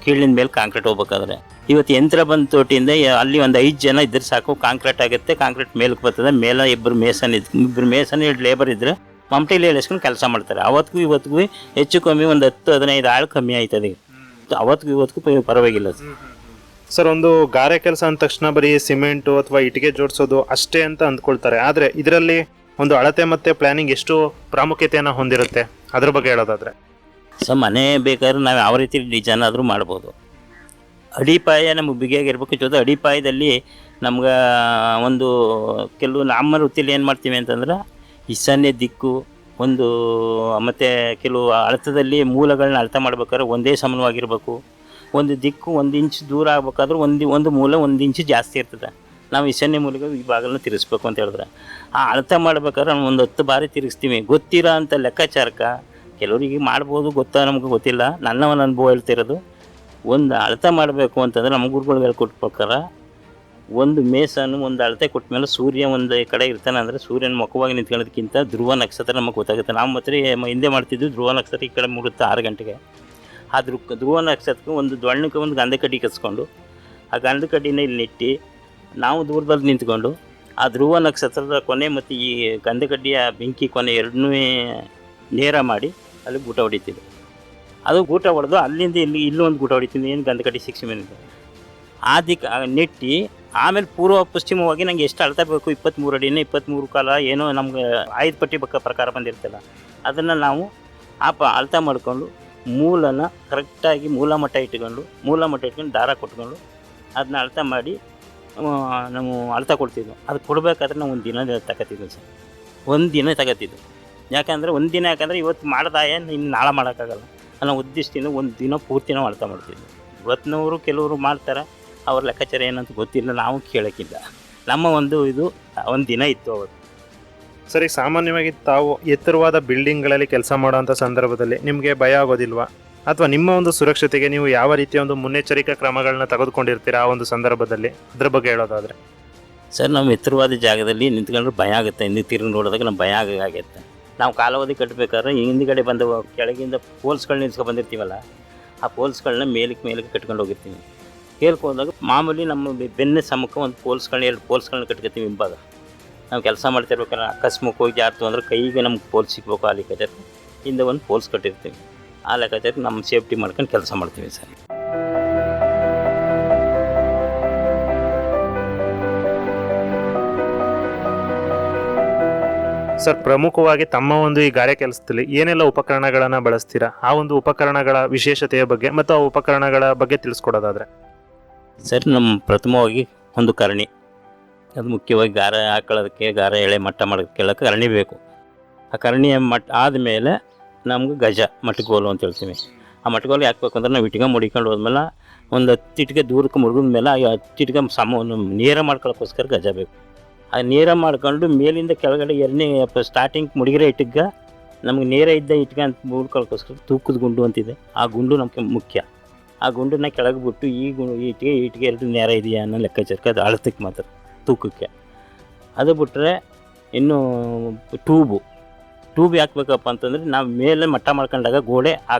Speaker 5: ಕೀಳಿನ ಮೇಲೆ ಕಾಂಕ್ರೀಟ್ ಹೋಗ್ಬೇಕಾದ್ರೆ. ಇವತ್ತು ಯಂತ್ರ ಬಂದ ತೋಟಿಯಿಂದ ಅಲ್ಲಿ ಒಂದು 5 ಜನ ಇದ್ರೆ ಸಾಕು, ಕಾಂಕ್ರೀಟ್ ಆಗುತ್ತೆ. ಕಾಂಕ್ರೀಟ್ ಮೇಲಕ್ಕೆ ಬರ್ತದೆ. ಮೇಲೆ ಇಬ್ಬರು ಮೇಸನ್ 2 ಲೇಬರ್ ಇದ್ದರೆ ಮಮಟೆಲಿ ಎಳಿಸ್ಕೊಂಡು ಕೆಲಸ ಮಾಡ್ತಾರೆ. ಅವತ್ತಿಗೂ ಇವತ್ತಿಗೂ ಹೆಚ್ಚು ಕಮ್ಮಿ ಒಂದು 10-15 ಆಳು ಕಮ್ಮಿ ಆಯ್ತದೆ. ಅವತ್ತಿಗೂ ಇವತ್ತಿಗೂ ಪರವಾಗಿಲ್ಲ
Speaker 4: ಸರ್, ಒಂದು ಗಾರೆ ಕೆಲಸ ಅಂದ ತಕ್ಷಣ ಬರೀ ಸಿಮೆಂಟು ಅಥವಾ ಇಟ್ಟಿಗೆ ಜೋಡಿಸೋದು ಅಷ್ಟೇ ಅಂತ ಅಂದ್ಕೊಳ್ತಾರೆ. ಆದರೆ ಇದರಲ್ಲಿ ಒಂದು ಅಳತೆ ಮತ್ತು ಪ್ಲಾನಿಂಗ್ ಎಷ್ಟು ಪ್ರಾಮುಖ್ಯತೆಯನ್ನು ಹೊಂದಿರುತ್ತೆ ಅದ್ರ ಬಗ್ಗೆ ಹೇಳೋದಾದರೆ.
Speaker 5: ಸರ್, ಮನೆ ಬೇಕಾದ್ರೆ ನಾವು ಯಾವ ರೀತಿ ಡಿಸೈನ್ ಆದರೂ ಮಾಡ್ಬೋದು. ಅಡಿಪಾಯ ನಮಗೆ ಬಿಗಿಯಾಗಿರ್ಬೇಕು. ಜೊತೆ ಅಡಿಪಾಯದಲ್ಲಿ ನಮ್ಗೆ ಒಂದು ಕೆಲವು ನಮ್ಮ ವೃತ್ತಿಯಲ್ಲಿ ಏನು ಮಾಡ್ತೀವಿ ಅಂತಂದ್ರೆ ಈಶಾನ್ಯ ದಿಕ್ಕು ಒಂದು ಮತ್ತು ಕೆಲವು ಅಳತದಲ್ಲಿ ಮೂಲಗಳನ್ನ ಅಳತೆ ಮಾಡ್ಬೇಕಾದ್ರೆ ಒಂದೇ ಸಮಾನವಾಗಿರಬೇಕು. ಒಂದು ದಿಕ್ಕು 1 ಇಂಚ್ ದೂರ ಆಗ್ಬೇಕಾದ್ರೆ ಒಂದು ಮೂಲ 1 ಇಂಚು ಜಾಸ್ತಿ ಇರ್ತದೆ. ನಾವು ಈಶಾನ್ಯ ಮೂಲಕ ಈ ಭಾಗನ ತಿರ್ಗಿಸ್ಬೇಕು ಅಂತ ಹೇಳಿದ್ರೆ ಆ ಅಳತೆ ಮಾಡ್ಬೇಕಾದ್ರೆ ನಾವು ಒಂದು 10 ಬಾರಿ ತಿರುಗಿಸ್ತೀವಿ. ಗೊತ್ತಿರೋ ಅಂಥ ಲೆಕ್ಕಾಚಾರಕ್ಕೆ ಕೆಲವರಿಗೆ ಮಾಡ್ಬೋದು, ನಮಗೆ ಗೊತ್ತಿಲ್ಲ. ನನ್ನ ಒಂದು ಅನುಭವ ಹೇಳ್ತಿರೋದು, ಒಂದು ಅಳತೆ ಮಾಡಬೇಕು ಅಂತಂದ್ರೆ ನಮ್ಮ ಗುರುಗಳು ಹೇಳ್ಕೊಟ್ಟ ಪ್ರಕಾರ ಒಂದು ಮೇಸನ್ನು ಒಂದು ಅಳತೆ ಕೊಟ್ಟ ಮೇಲೆ ಸೂರ್ಯ ಒಂದು ಕಡೆ ಇರ್ತಾನೆ ಅಂದರೆ ಸೂರ್ಯನ ಮುಖವಾಗಿ ನಿಂತ್ಕೊಳ್ಳೋದಕ್ಕಿಂತ ಧ್ರುವ ನಕ್ಷತ್ರ ನಮಗೆ ಗೊತ್ತಾಗುತ್ತೆ. ನಾವು ಮಾತ್ರ ಹಿಂದೆ ಮಾಡ್ತಿದ್ದು ಧ್ರುವ ನಕ್ಷತ್ರ ಈ ಕಡೆ ಮೂಡುತ್ತೆ 6 ಗಂಟೆಗೆ. ಆ ಧ್ರುವ ನಕ್ಷತ್ರಕ್ಕೆ ಒಂದು ದೊಣ್ಣಕ್ಕೆ ಒಂದು ಗಂಧ ಕಡ್ಡಿ ಕಸ್ಕೊಂಡು ಆ ಗಂಧ ಕಡ್ಡಿನ ಇಲ್ಲಿ ನೆಟ್ಟಿ ನಾವು ದೂರದಲ್ಲಿ ನಿಂತ್ಕೊಂಡು ಆ ಧ್ರುವ ನಕ್ಷತ್ರದ ಕೊನೆ ಮತ್ತು ಈ ಗಂಧ ಕಡ್ಡಿಯ ಬೆಂಕಿ ಕೊನೆ ಎರಡನ್ನೂ ನೇರ ಮಾಡಿ ಅಲ್ಲಿ ಗೂಟ ಹೊಡಿತಿದ್ದೆ. ಅದು ಗೂಟ ಹೊಡೆದು ಅಲ್ಲಿಂದ ಇಲ್ಲೂ ಒಂದು ಗೂಟ ಹೊಡಿತೀನಿ. ಏನು ಗಂಧ ಕಡ್ಡಿ 6 ಮಿನಿಟ್ ಆ ದಿಕ್ಕು ನೆಟ್ಟಿ ಆಮೇಲೆ ಪೂರ್ವ ಪಶ್ಚಿಮವಾಗಿ ನಂಗೆ ಎಷ್ಟು ಅಳತೆ ಬೇಕು 23 ಅಡಿನ 23 ಕಾಲ ಏನೋ ನಮ್ಗೆ 5 ಪಟ್ಟಿ ಪ್ರಕಾರ ಬಂದಿರ್ತಲ್ಲ ಅದನ್ನು ನಾವು ಅಳತೆ ಮಾಡಿಕೊಂಡು ಮೂಲನ ಕರೆಕ್ಟಾಗಿ ಮೂಲ ಮಟ್ಟ ಇಟ್ಕೊಂಡು ದಾರ ಕೊಟ್ಕೊಂಡು ಅದನ್ನ ಅಳತೆ ಮಾಡಿ ನಾವು ಅಳತೆ ಕೊಡ್ತಿದ್ವು. ಅದು ಕೊಡಬೇಕಾದ್ರೆ ನಾವು ಒಂದು ದಿನ ತಗೋತಿದ್ವಿ ಸರ್. ಒಂದು ದಿನ ತಗೋತಿದ್ವು. ಯಾಕಂದರೆ ಒಂದು ದಿನ ಯಾಕಂದರೆ ಇವತ್ತು ಮಾಡ್ದಾಯ ಇನ್ನು ನಾಳೆ ಮಾಡೋಕ್ಕಾಗಲ್ಲ ಅನ್ನೋ ಉದ್ದೇಶದಿಂದ ಒಂದು ದಿನ ಪೂರ್ತಿ ನಾವು ಅಳತೆ ಮಾಡ್ತಿದ್ವಿ. ಇವತ್ತಿನವರು ಕೆಲವರು ಮಾಡ್ತಾರೆ, ಅವ್ರ ಲೆಕ್ಕಾಚಾರ ಏನಂತ ಗೊತ್ತಿಲ್ಲ, ನಾವು ಕೇಳೋಕ್ಕಿಲ್ಲ. ನಮ್ಮ ಒಂದು ದಿನ ಇತ್ತು ಅವತ್ತು.
Speaker 4: ಸರಿ, ಸಾಮಾನ್ಯವಾಗಿ ತಾವು ಎತ್ತರವಾದ ಬಿಲ್ಡಿಂಗ್ಗಳಲ್ಲಿ ಕೆಲಸ ಮಾಡೋವಂಥ ಸಂದರ್ಭದಲ್ಲಿ ನಿಮಗೆ ಭಯ ಆಗೋದಿಲ್ವಾ? ಅಥವಾ ನಿಮ್ಮ ಒಂದು ಸುರಕ್ಷತೆಗೆ ನೀವು ಯಾವ ರೀತಿಯ ಒಂದು ಮುನ್ನೆಚ್ಚರಿಕಾ ಕ್ರಮಗಳನ್ನ ತೆಗೆದುಕೊಂಡಿರ್ತೀರಾ ಆ ಒಂದು ಸಂದರ್ಭದಲ್ಲಿ? ಅದ್ರ ಬಗ್ಗೆ ಹೇಳೋದಾದರೆ.
Speaker 5: ಸರ್, ನಾವು ಎತ್ತರವಾದ ಜಾಗದಲ್ಲಿ ನಿಂತ್ಕೊಂಡ್ರೆ ಭಯ ಆಗುತ್ತೆ. ಹಿಂದೆ ತಿರುಗಿ ನೋಡಿದಾಗ ನಮ್ಗೆ ಭಯ ಆಗುತ್ತೆ. ನಾವು ಕಾಲಾವಧಿ ಕಟ್ಟಬೇಕಾದ್ರೆ ಹಿಂದ್ಗಡೆ ಬಂದ ಕೆಳಗಿಂದ ಪೋಲ್ಸ್ಗಳನ್ನ ನಿಲ್ಸ್ಕೊಂಡು ಬಂದಿರ್ತೀವಲ್ಲ, ಆ ಪೋಲ್ಸ್ಗಳನ್ನ ಮೇಲಕ್ಕೆ ಕಟ್ಕೊಂಡು ಹೋಗಿರ್ತೀವಿ. ಹೋದಾಗ ಮಾಮೂಲಿ ನಮ್ಮ ಬೆನ್ನ ಸಮ್ಮಕ್ಕೆ ಒಂದು ಪೋಲ್ಸ್ಗಳನ್ನ 2 ಪೋಲ್ಸ್ಗಳನ್ನ ಕಟ್ಕೊತೀವಿ ಹಿಂಭಾಗ. ನಾವು ಕೆಲಸ ಮಾಡ್ತಿರ್ಬೇಕಾದ್ರೆ ಅಕಸ್ಮಾತ್ ಹೋಗಿ ಜಾರ್ತು ಅಂದರೆ ಕೈಗೆ ನಮ್ಗೆ ಪೋಲ್ಸ್ ಸಿಗ್ಬೇಕು. ಆ ಲೆಕ್ಕಾಚಾರ ಹಿಂದೆ ಒಂದು ಪೋಲ್ಸ್ ಕಟ್ಟಿರ್ತೀವಿ. ಆ ಲೆಕ್ಕಾಚಾರ ನಮ್ಮ ಸೇಫ್ಟಿ ಮಾಡ್ಕೊಂಡು ಕೆಲಸ ಮಾಡ್ತೀವಿ ಸರ್.
Speaker 4: ಸರ್, ಪ್ರಮುಖವಾಗಿ ತಮ್ಮ ಒಂದು ಈ ಗಾರೆ ಕೆಲಸದಲ್ಲಿ ಏನೆಲ್ಲ ಉಪಕರಣಗಳನ್ನು ಬಳಸ್ತೀರಾ? ಆ ಒಂದು ಉಪಕರಣಗಳ ವಿಶೇಷತೆಯ ಬಗ್ಗೆ ಮತ್ತು ಆ ಉಪಕರಣಗಳ ಬಗ್ಗೆ ತಿಳಿಸ್ಕೊಡೋದಾದರೆ.
Speaker 5: ಸರ್, ನಮ್ಮ ಪ್ರಥಮವಾಗಿ ಒಂದು ಕರಣಿ, ಅದು ಮುಖ್ಯವಾಗಿ ಗಾರೆ ಹಾಕೊಳ್ಳೋದಕ್ಕೆ, ಗಾರೆ ಎಳೆ ಮಟ್ಟ ಮಾಡೋದಕ್ಕೆಲ್ಲ ಕರಣಿ ಬೇಕು. ಆ ಕರಣಿಯ ಮಟ್ಟ ಆದಮೇಲೆ ನಮ್ಗೆ ಗಜ ಮಟ್ಟಗೋಲು ಅಂತ ಹೇಳ್ತೀವಿ. ಆ ಮಟ್ಟಗೋಲು ಹಾಕ್ಬೇಕು ಅಂದ್ರೆ ನಾವು ಇಟ್ಗೆ ಮುಡಿಕೊಂಡು ಹೋದ್ಮೇಲೆ ಒಂದು 10 ಇಟ್ಗೆ ದೂರಕ್ಕೆ ಮುರಿದ ಮೇಲೆ ಆ 10 ಇಟ್ಗೆ ನೇರ ಮಾಡ್ಕೊಳ್ಳೋಕ್ಕೋಸ್ಕರ ಗಜ ಬೇಕು. ಆ ನೇರ ಮಾಡ್ಕೊಂಡು ಮೇಲಿಂದ ಕೆಳಗಡೆ 2ನೇ ಸ್ಟಾರ್ಟಿಂಗ್ ಮುಡಿಗಿರೋ ಇಟ್ಟಿಗೆ ನಮಗೆ ನೇರ ಇದ್ದ ಇಟ್ಗೆ ಅಂತ ಬೂಡ್ಕೊಳ್ಳೋಕ್ಕೋಸ್ಕರ ತೂಕದ ಗುಂಡು ಅಂತಿದೆ. ಆ ಗುಂಡು ನಮಗೆ ಮುಖ್ಯ. ಆ ಗುಂಡನ್ನ ಕೆಳಗೆ ಬಿಟ್ಟು ಈ ಇಟ್ಟಿಗೆ ಎರಡು ನೇರ ಇದೆಯಾ ಅನ್ನೋ ಲೆಕ್ಕಾಚಾರಕ್ಕೆ ಅದು ಅಳತಕ್ಕೆ ಮಾತ್ರ, ತೂಕಕ್ಕೆ. ಅದು ಬಿಟ್ಟರೆ ಇನ್ನು ಟ್ಯೂಬ್ ಹಾಕ್ಬೇಕಪ್ಪ ಅಂತಂದರೆ ನಾವು ಮೇಲೆ ಮಟ್ಟ ಮಾಡ್ಕೊಂಡಾಗ ಗೋಡೆ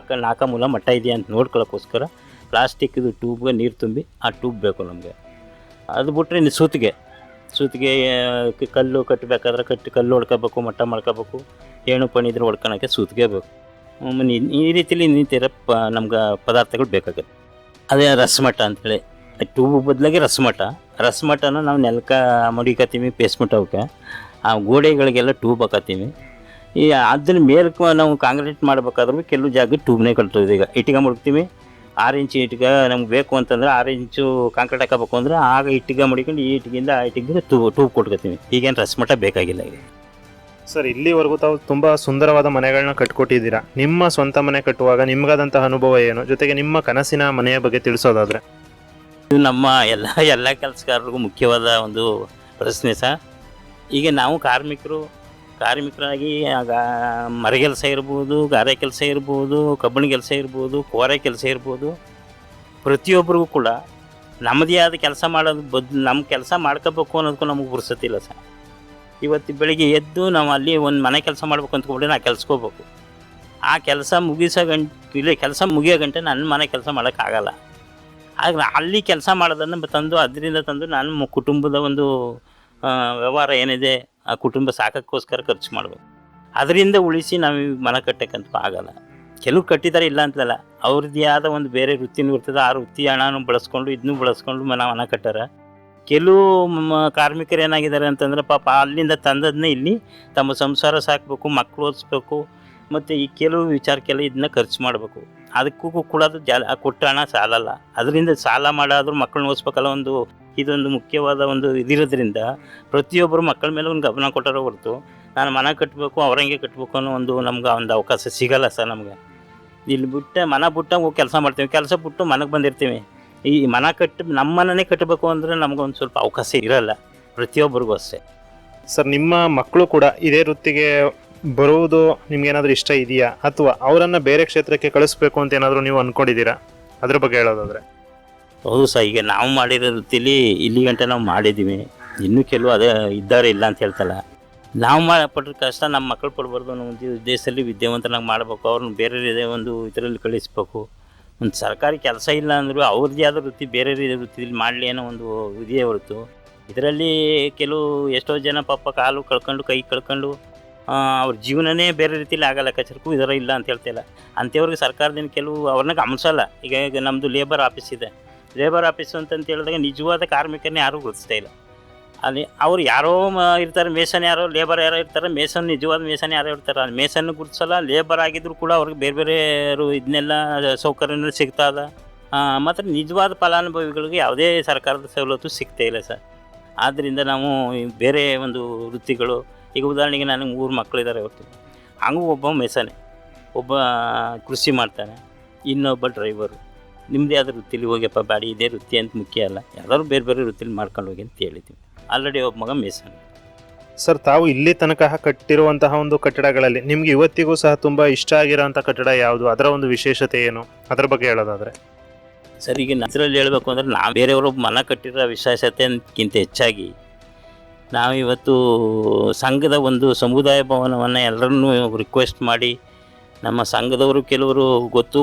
Speaker 5: ನಾಲ್ಕ ಮೂಲ ಮಟ್ಟ ಇದೆಯಾ ಅಂತ ನೋಡ್ಕೊಳ್ಳೋಕ್ಕೋಸ್ಕರ ಪ್ಲಾಸ್ಟಿಕ್ದು ಟ್ಯೂಬ್ಗೆ ನೀರು ತುಂಬಿ ಆ ಟ್ಯೂಬ್ ಬೇಕು ನಮಗೆ. ಅದು ಬಿಟ್ಟರೆ ಇನ್ನು ಸೂತಿಗೆ ಕಲ್ಲು ಕಟ್ಟಬೇಕಾದ್ರೆ ಕಲ್ಲು ಹೊಡ್ಕೋಬೇಕು, ಮಟ್ಟ ಮಾಡ್ಕೋಬೇಕು, ಏಣು ಪಣಿ ಇದ್ರೆ ಹೊಡ್ಕೊಳಕ್ಕೆ ಸೂತಿಗೆ ಬೇಕು. ಈ ರೀತಿಲಿ ನಿಂತಿರೋ ನಮ್ಗೆ ಪದಾರ್ಥಗಳು ಬೇಕಾಗುತ್ತೆ. ಅದೇ ರಸಮಟ್ಟ ಅಂಥೇಳಿ, ಟ್ಯೂಬ್ ಬದಲಾಗಿ ರಸಮಟ್ಟನ ನಾವು ನೆಲಕ್ಕೆ ಮಡಿಕತ್ತೀವಿ, ಪೇಸ್ಮೆಂಟ್ ಅವಕ್ಕೆ ಆ ಗೋಡೆಗಳಿಗೆಲ್ಲ ಟ್ಯೂಬ್ ಹಾಕತ್ತೀವಿ. ಈ ಅದನ್ನ ಮೇಲಕ್ಕೆ ನಾವು ಕಾಂಕ್ರೀಟ್ ಮಾಡಬೇಕಾದ್ರೂ ಕೆಲವು ಜಾಗ ಟ್ಯೂಬ್ನೇ ಕಟ್ತೀವಿ. ಈಗ ಇಟ್ಟಿಗೆ ಮುಡ್ತೀವಿ, 6 ಇಂಚು ಇಟ್ಟಿಗೆ ನಮ್ಗೆ ಬೇಕು ಅಂತಂದರೆ 6 ಇಂಚು ಕಾಂಕ್ರೀಟ್ ಹಾಕಬೇಕು ಅಂದರೆ ಆಗ ಇಟ್ಟಿಗೆ ಮಡಿಕೊಂಡು ಈ ಇಟ್ಟಿಗೆಯಿಂದ ಆ ಇಟ್ಟಿಗೆ ಟ್ಯೂಬ್ ಕೊಟ್ಕೊತೀವಿ. ಈಗೇನು ರಸಮಟ್ಟ ಬೇಕಾಗಿಲ್ಲ ಈಗ.
Speaker 4: ಸರ್, ಇಲ್ಲಿವರೆಗೂ ತಾವು ತುಂಬ ಸುಂದರವಾದ ಮನೆಗಳನ್ನ ಕಟ್ಕೊಟ್ಟಿದ್ದೀರಾ. ನಿಮ್ಮ ಸ್ವಂತ ಮನೆ ಕಟ್ಟುವಾಗ ನಿಮ್ಗಾದಂತಹ ಅನುಭವ ಏನು, ಜೊತೆಗೆ ನಿಮ್ಮ ಕನಸಿನ ಮನೆಯ ಬಗ್ಗೆ ತಿಳಿಸೋದಾದರೆ?
Speaker 5: ಇದು ನಮ್ಮ ಎಲ್ಲ ಕೆಲಸಗಾರರಿಗೂ ಮುಖ್ಯವಾದ ಒಂದು ಪ್ರಶ್ನೆ ಸರ್. ಈಗ ನಾವು ಕಾರ್ಮಿಕರಾಗಿ ಆಗ ಮರಗೆಲಸ ಇರ್ಬೋದು, ಗಾರೆ ಕೆಲಸ ಇರ್ಬೋದು, ಕಬ್ಬಣ ಕೆಲಸ ಇರ್ಬೋದು, ಕೋರೆ ಕೆಲಸ ಇರ್ಬೋದು, ಪ್ರತಿಯೊಬ್ಬರಿಗೂ ಕೂಡ ನಮ್ಮದೇ ಆದ ಕೆಲಸ ಮಾಡೋದು ನಮ್ಮ ಕೆಲಸ ಮಾಡ್ಕೋಬೇಕು ಅನ್ನೋದಕ್ಕೂ ನಮಗೆ ಪುರ್ಸತ್ತಿಲ್ಲ ಸರ್. ಇವತ್ತು ಬೆಳಿಗ್ಗೆ ಎದ್ದು ನಾವು ಅಲ್ಲಿ ಒಂದು ಮನೆ ಕೆಲಸ ಮಾಡ್ಬೇಕು ಅಂದ್ಕೊಂಡ್ರೆ ನಾನು ಕೆಲ್ಸ್ಕೋಬೇಕು. ಆ ಕೆಲಸ ಕೆಲಸ ಮುಗಿಯೋ ಗಂಟೆ ನನ್ನ ಮನೆ ಕೆಲಸ ಮಾಡೋಕ್ಕಾಗಲ್ಲ. ಆಗ ಅಲ್ಲಿ ಕೆಲಸ ಮಾಡೋದನ್ನು ಅದರಿಂದ ತಂದು ನಾನು ಕುಟುಂಬದ ಒಂದು ವ್ಯವಹಾರ ಏನಿದೆ ಆ ಕುಟುಂಬ ಸಾಕೋಕ್ಕೋಸ್ಕರ ಖರ್ಚು ಮಾಡಬೇಕು. ಅದರಿಂದ ಉಳಿಸಿ ನಾವು ಮನೆ ಕಟ್ಟೋಕ್ಕಂತೂ ಆಗಲ್ಲ. ಕೆಲವು ಕಟ್ಟಿದ್ದಾರೆ ಇಲ್ಲ ಅಂತಲ್ಲ, ಅವ್ರದ್ದೇ ಆದ ಒಂದು ಬೇರೆ ವೃತ್ತಿನೂ ಇರ್ತದೆ. ಆ ವೃತ್ತಿ ಹಣನೂ ಬಳಸ್ಕೊಂಡು ಇದನ್ನೂ ಬಳಸ್ಕೊಂಡು ಮನೆ ಕಟ್ಟಾರ. ಕೆಲವು ಕಾರ್ಮಿಕರು ಏನಾಗಿದ್ದಾರೆ ಅಂತಂದರೆ ಪಾಪ ಅಲ್ಲಿಂದ ತಂದದನ್ನೇ ಇಲ್ಲಿ ತಮ್ಮ ಸಂಸಾರ ಸಾಕಬೇಕು, ಮಕ್ಕಳು ಓದಿಸ್ಬೇಕು, ಮತ್ತು ಈ ಕೆಲವು ವಿಚಾರಕ್ಕೆಲ್ಲ ಇದನ್ನ ಖರ್ಚು ಮಾಡಬೇಕು. ಅದಕ್ಕೂ ಕೂಡ ಅದು ಕೊಟ್ಟ ಹಣ ಸಾಲಲ್ಲ. ಅದರಿಂದ ಸಾಲ ಮಾಡಾದರೂ ಮಕ್ಕಳನ್ನ ಓದಿಸ್ಬೇಕಲ್ಲ, ಇದೊಂದು ಮುಖ್ಯವಾದ ಒಂದು ಇದಿರೋದ್ರಿಂದ ಪ್ರತಿಯೊಬ್ಬರು ಮಕ್ಕಳ ಮೇಲೆ ಒಂದು ಗಮನ ಕೊಟ್ಟಾರೋ ಹೊರತು ನಾನು ಮನೆ ಕಟ್ಟಬೇಕು ಅವರಂಗೆ ಕಟ್ಟಬೇಕು ಅನ್ನೋ ನಮ್ಗೆ ಒಂದು ಅವಕಾಶ ಸಿಗಲ್ಲ ಸರ್. ನಮಗೆ ಇಲ್ಲಿ ಮನೆ ಹೋಗಿ ಕೆಲಸ ಮಾಡ್ತೀವಿ, ಕೆಲಸ ಬಿಟ್ಟು ಮನೆಗೆ ಬಂದಿರ್ತೀವಿ. ಈ ಮನೆ ನಮ್ಮ ಮನೆನೇ ಕಟ್ಟಬೇಕು ಅಂದರೆ ನಮಗೊಂದು ಸ್ವಲ್ಪ ಅವಕಾಶ ಇರಲ್ಲ, ಪ್ರತಿಯೊಬ್ಬರಿಗೂ ಅಷ್ಟೇ.
Speaker 4: ಸರ್, ನಿಮ್ಮ ಮಕ್ಕಳು ಕೂಡ ಇದೇ ವೃತ್ತಿಗೆ ಬರುವುದು ನಿಮ್ಗೇನಾದರೂ ಇಷ್ಟ ಇದೆಯಾ, ಅಥವಾ ಅವರನ್ನು ಬೇರೆ ಕ್ಷೇತ್ರಕ್ಕೆ ಕಳಿಸ್ಬೇಕು ಅಂತ ಏನಾದರೂ ನೀವು ಅಂದ್ಕೊಂಡಿದ್ದೀರಾ? ಅದ್ರ ಬಗ್ಗೆ ಹೇಳೋದಾದರೆ?
Speaker 5: ಹೌದು ಸರ್, ಈಗ ನಾವು ಮಾಡಿರೋ ವೃತ್ತಿಲಿ ಇಲ್ಲಿ ಗಂಟೆ ನಾವು ಮಾಡಿದ್ದೀವಿ. ಇನ್ನೂ ಕೆಲವು ಅದೇ ಇದ್ದಾರೆ, ಇಲ್ಲ ಅಂತ ಹೇಳ್ತಲ್ಲ. ನಾವು ಪಟ್ಟಿರೋ ಕಷ್ಟ ನಮ್ಮ ಮಕ್ಕಳು ಪಡ್ಬಾರ್ದು ಅನ್ನೋ ಒಂದು ದೇಶದಲ್ಲಿ ವಿದ್ಯಾವಂತನಾಗಿ ಮಾಡಬೇಕು, ಅವ್ರನ್ನ ಬೇರೆ ಒಂದು ಇದರಲ್ಲಿ ಕಳಿಸ್ಬೇಕು. ಒಂದು ಸರ್ಕಾರಿ ಕೆಲಸ ಇಲ್ಲ ಅಂದರೂ ಅವ್ರದ್ದೇ ಆದ ವೃತ್ತಿ ಬೇರೆ ವೃತ್ತಿಯಲ್ಲಿ ಮಾಡಲಿ ಅನ್ನೋ ಒಂದು ಇದೆಯೇ ಹೊರತು ಇದರಲ್ಲಿ ಕೆಲವು ಎಷ್ಟೋ ಜನ ಪಾಪ ಕಾಲು ಕಳ್ಕೊಂಡು ಕೈ ಕಳ್ಕೊಂಡು ಅವ್ರ ಜೀವನನೇ ಬೇರೆ ರೀತಿಯಲ್ಲಿ ಆಗಲ್ಲ. ಲೆಕ್ಕಾಚಾರಕ್ಕೂ ಇದರ ಇಲ್ಲ ಅಂತ ಹೇಳ್ತಿಲ್ಲ. ಅಂಥವ್ರಿಗೆ ಸರ್ಕಾರದಿಂದ ಕೆಲವು ಅವ್ರನ್ನ ಗಮನಿಸಲ್ಲ. ಈಗ ನಮ್ಮದು ಲೇಬರ್ ಆಫೀಸ್ ಇದೆ, ಲೇಬರ್ ಆಫೀಸು ಅಂತಂತ ಹೇಳಿದಾಗ ನಿಜವಾದ ಕಾರ್ಮಿಕರನ್ನ ಯಾರೂ ಗುರುತಿಸ್ತಾ ಇಲ್ಲ. ಅಲ್ಲಿ ಅವ್ರು ಯಾರೋ ಇರ್ತಾರೆ, ಮೇಸನ್ ಯಾರೋ, ಲೇಬರ್ ಯಾರೋ ಇರ್ತಾರೆ. ಮೇಸನ್ ನಿಜವಾದ ಮೇಸನ್ ಯಾರೋ ಇರ್ತಾರೆ, ಅಲ್ಲಿ ಮೇಸನ್ನು ಗುರುತಿಸಲ್ಲ. ಲೇಬರ್ ಆಗಿದ್ರು ಕೂಡ ಅವ್ರಿಗೆ ಬೇರೆ ಬೇರೆ ಇದನ್ನೆಲ್ಲ ಸೌಕರ್ಯಗಳು ಸಿಗ್ತದ. ಮತ್ತು ನಿಜವಾದ ಫಲಾನುಭವಿಗಳಿಗೆ ಯಾವುದೇ ಸರ್ಕಾರದ ಸವಲತ್ತು ಸಿಗ್ತಾ ಇಲ್ಲ ಸರ್. ಆದ್ದರಿಂದ ನಾವು ಬೇರೆ ಒಂದು ವೃತ್ತಿಗಳು, ಈಗ ಉದಾಹರಣೆಗೆ ನನಗೆ 3 ಮಕ್ಕಳಿದ್ದಾರೆ ಹೊರತು, ಹಂಗೂ ಒಬ್ಬ ಮೇಸನೆ, ಒಬ್ಬ ಕೃಷಿ ಮಾಡ್ತಾನೆ, ಇನ್ನೊಬ್ಬ ಡ್ರೈವರು. ನಿಮ್ಮದೇ ಆದ ವೃತ್ತಿಲಿ ಹೋಗ್ಯಪ್ಪ ಬಾಡಿ, ಇದೇ ವೃತ್ತಿ ಅಂತ ಮುಖ್ಯ ಅಲ್ಲ, ಯಾವ್ದಾದ್ರು ಬೇರೆ ಬೇರೆ ವೃತ್ತಿಲಿ ಮಾಡ್ಕೊಂಡು ಹೋಗಿ ಅಂತ ಹೇಳಿದ್ದೀವಿ. ಆಲ್ರೆಡಿ ಒಬ್ಬ ಮಗ ಮೇಸನ್.
Speaker 4: ಸರ್, ತಾವು ಇಲ್ಲಿ ತನಕ ಕಟ್ಟಿರುವಂತಹ ಒಂದು ಕಟ್ಟಡಗಳಲ್ಲಿ ನಿಮ್ಗೆ ಇವತ್ತಿಗೂ ಸಹ ತುಂಬ ಇಷ್ಟ ಆಗಿರೋಂಥ ಕಟ್ಟಡ ಯಾವುದು, ಅದರ ಒಂದು ವಿಶೇಷತೆ ಏನು, ಅದರ ಬಗ್ಗೆ ಹೇಳೋದಾದರೆ?
Speaker 5: ಸರ್, ಈಗ ನಗರದಲ್ಲಿ ಹೇಳಬೇಕು ಅಂದರೆ ನಾವು ಬೇರೆಯವರು ಮನೆ ಕಟ್ಟಿರೋ ವಿಶೇಷತೆ ಅನ್ನಕ್ಕಿಂತ ಹೆಚ್ಚಾಗಿ ನಾವಿವತ್ತು ಸಂಘದ ಒಂದು ಸಮುದಾಯ ಭವನವನ್ನು ಎಲ್ಲರನ್ನೂ ರಿಕ್ವೆಸ್ಟ್ ಮಾಡಿ, ನಮ್ಮ ಸಂಘದವರು ಕೆಲವರು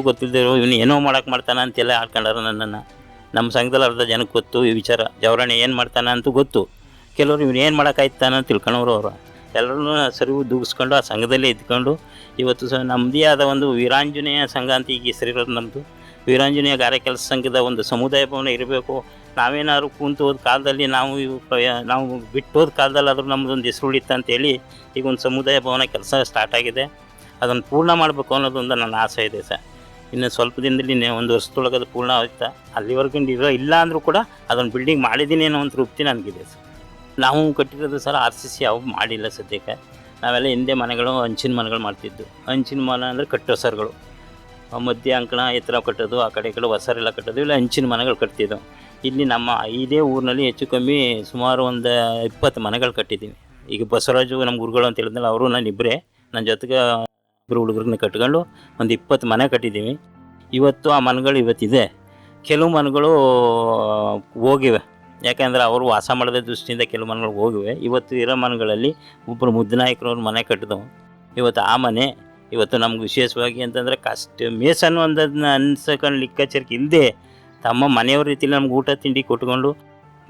Speaker 5: ಗೊತ್ತಿಲ್ಲದೆ ಇವನು ಏನೋ ಮಾಡೋಕ್ಕೆ ಮಾಡ್ತಾನೆ ಅಂತೆಲ್ಲ ಆಡ್ಕೊಂಡಾರ ನನ್ನನ್ನು. ನಮ್ಮ ಸಂಘದಲ್ಲಿ ಅರ್ಧ ಜನಕ್ಕೆ ಗೊತ್ತು ಈ ವಿಚಾರ, ಜವರಾಣಿ ಏನು ಮಾಡ್ತಾನೆ ಅಂತೂ ಗೊತ್ತು. ಕೆಲವರು ಇವನು ಏನು ಮಾಡೋಕ್ಕಾಯ್ತಾನೆ ಅಂತ ತಿಳ್ಕೊಳೋರು. ಅವರು ಎಲ್ಲರನ್ನೂ ಸರಿವು ದೂಗಿಸ್ಕೊಂಡು ಆ ಸಂಘದಲ್ಲೇ ಇದ್ಕೊಂಡು ಇವತ್ತು ಸಹ ನಮ್ಮದೇ ಆದ ಒಂದು ವೀರಾಂಜನೇಯ ಸಂಘ ಅಂತ ಈಗ ಹೆಸರಿರೋದು ನಮ್ಮದು. ವೀರಾಂಜನೇಯ ಗಾರೆ ಕೆಲಸ ಸಂಘದ ಒಂದು ಸಮುದಾಯ ಭವನ ಇರಬೇಕು. ನಾವೇನಾದ್ರು ಕೂತು ಹೋದ ಕಾಲದಲ್ಲಿ ನಾವು ಬಿಟ್ಟು ಹೋದ ಕಾಲದಲ್ಲಿ ಆದರೂ ನಮ್ಮದೊಂದು ಹೆಸರು ಉಳಿತು ಅಂತೇಳಿ ಈಗ ಒಂದು ಸಮುದಾಯ ಭವನ ಕೆಲಸ ಸ್ಟಾರ್ಟ್ ಆಗಿದೆ. ಅದನ್ನು ಪೂರ್ಣ ಮಾಡಬೇಕು ಅನ್ನೋದೊಂದು ನನ್ನ ಆಸೆ ಇದೆ ಸರ್. ಇನ್ನು ಸ್ವಲ್ಪ ದಿನದಲ್ಲಿ 1 ವರ್ಷದೊಳಗೆ ಅದು ಪೂರ್ಣ ಆಯ್ತಾ, ಅಲ್ಲಿವರೆಗೂ ಇಲ್ಲ ಅಂದರೂ ಕೂಡ ಅದನ್ನು ಬಿಲ್ಡಿಂಗ್ ಮಾಡಿದ್ದೀನಿ ಅನ್ನೋ ಒಂದು ತೃಪ್ತಿ ನನಗಿದೆ ಸರ್. ನಾವು ಕಟ್ಟಿರೋದು ಸರ್ RCC ಯಾವ ಮಾಡಿಲ್ಲ ಸದ್ಯಕ್ಕೆ. ನಾವೆಲ್ಲ ಹಿಂದೆ ಮನೆಗಳು ಹಂಚಿನ ಮನೆಗಳು ಮಾಡ್ತಿದ್ದು. ಹಂಚಿನ ಮನೆ ಅಂದರೆ ಕಟ್ಟೋ ಸರ್ಗಳು, ಮಧ್ಯ ಅಂಕಣ ಎತ್ತರ ಕಟ್ಟೋದು, ಆ ಕಡೆ ಹೊಸರೆಲ್ಲ ಕಟ್ಟೋದು, ಇಲ್ಲ ಹಂಚಿನ ಮನೆಗಳು ಕಟ್ತಿದ್ದವು. ಇಲ್ಲಿ ನಮ್ಮ ಇದೇ ಊರಿನಲ್ಲಿ ಹೆಚ್ಚು ಕಮ್ಮಿ ಸುಮಾರು ಒಂದು 20 ಮನೆಗಳು ಕಟ್ಟಿದ್ದೀವಿ. ಈಗ ಬಸವರಾಜು ನಮ್ಮ ಗುರುಗಳು ಅಂತ ಹೇಳಿದ್ನಲ್ಲ, ಅವರು ನಾನು ಇಬ್ಬರೇ, ನನ್ನ ಜೊತೆಗೆ ಇಬ್ಬರು ಹುಡುಗರನ್ನ ಕಟ್ಕೊಂಡು ಒಂದು 20 ಮನೆ ಕಟ್ಟಿದ್ದೀವಿ. ಇವತ್ತು ಆ ಮನೆಗಳು ಇವತ್ತಿದೆ. ಕೆಲವು ಮನೆಗಳು ಹೋಗಿವೆ, ಯಾಕೆಂದರೆ ಅವರು ವಾಸ ಮಾಡೋದೇ ದೃಷ್ಟಿಯಿಂದ ಕೆಲವು ಮನೆಗಳು ಹೋಗಿವೆ. ಇವತ್ತು ಇರೋ ಮನೆಗಳಲ್ಲಿ ಒಬ್ಬರು ಮುದ್ದನಾಯಕರವ್ರ ಮನೆ ಕಟ್ಟಿದವು. ಇವತ್ತು ಆ ಮನೆ ಇವತ್ತು ನಮ್ಗೆ ವಿಶೇಷವಾಗಿ ಅಂತಂದರೆ ಕಷ್ಟ ಮೇಸನ್ನು ಒಂದನ್ನು ಅನ್ಸಕೊಂಡು ಲೆಕ್ಕಾಚಾರಕ್ಕೆ ಇಲ್ಲದೆ ತಮ್ಮ ಮನೆಯವ್ರ ರೀತಿಯಲ್ಲಿ ನಮ್ಗೆ ಊಟ ತಿಂಡಿ ಕೊಟ್ಕೊಂಡು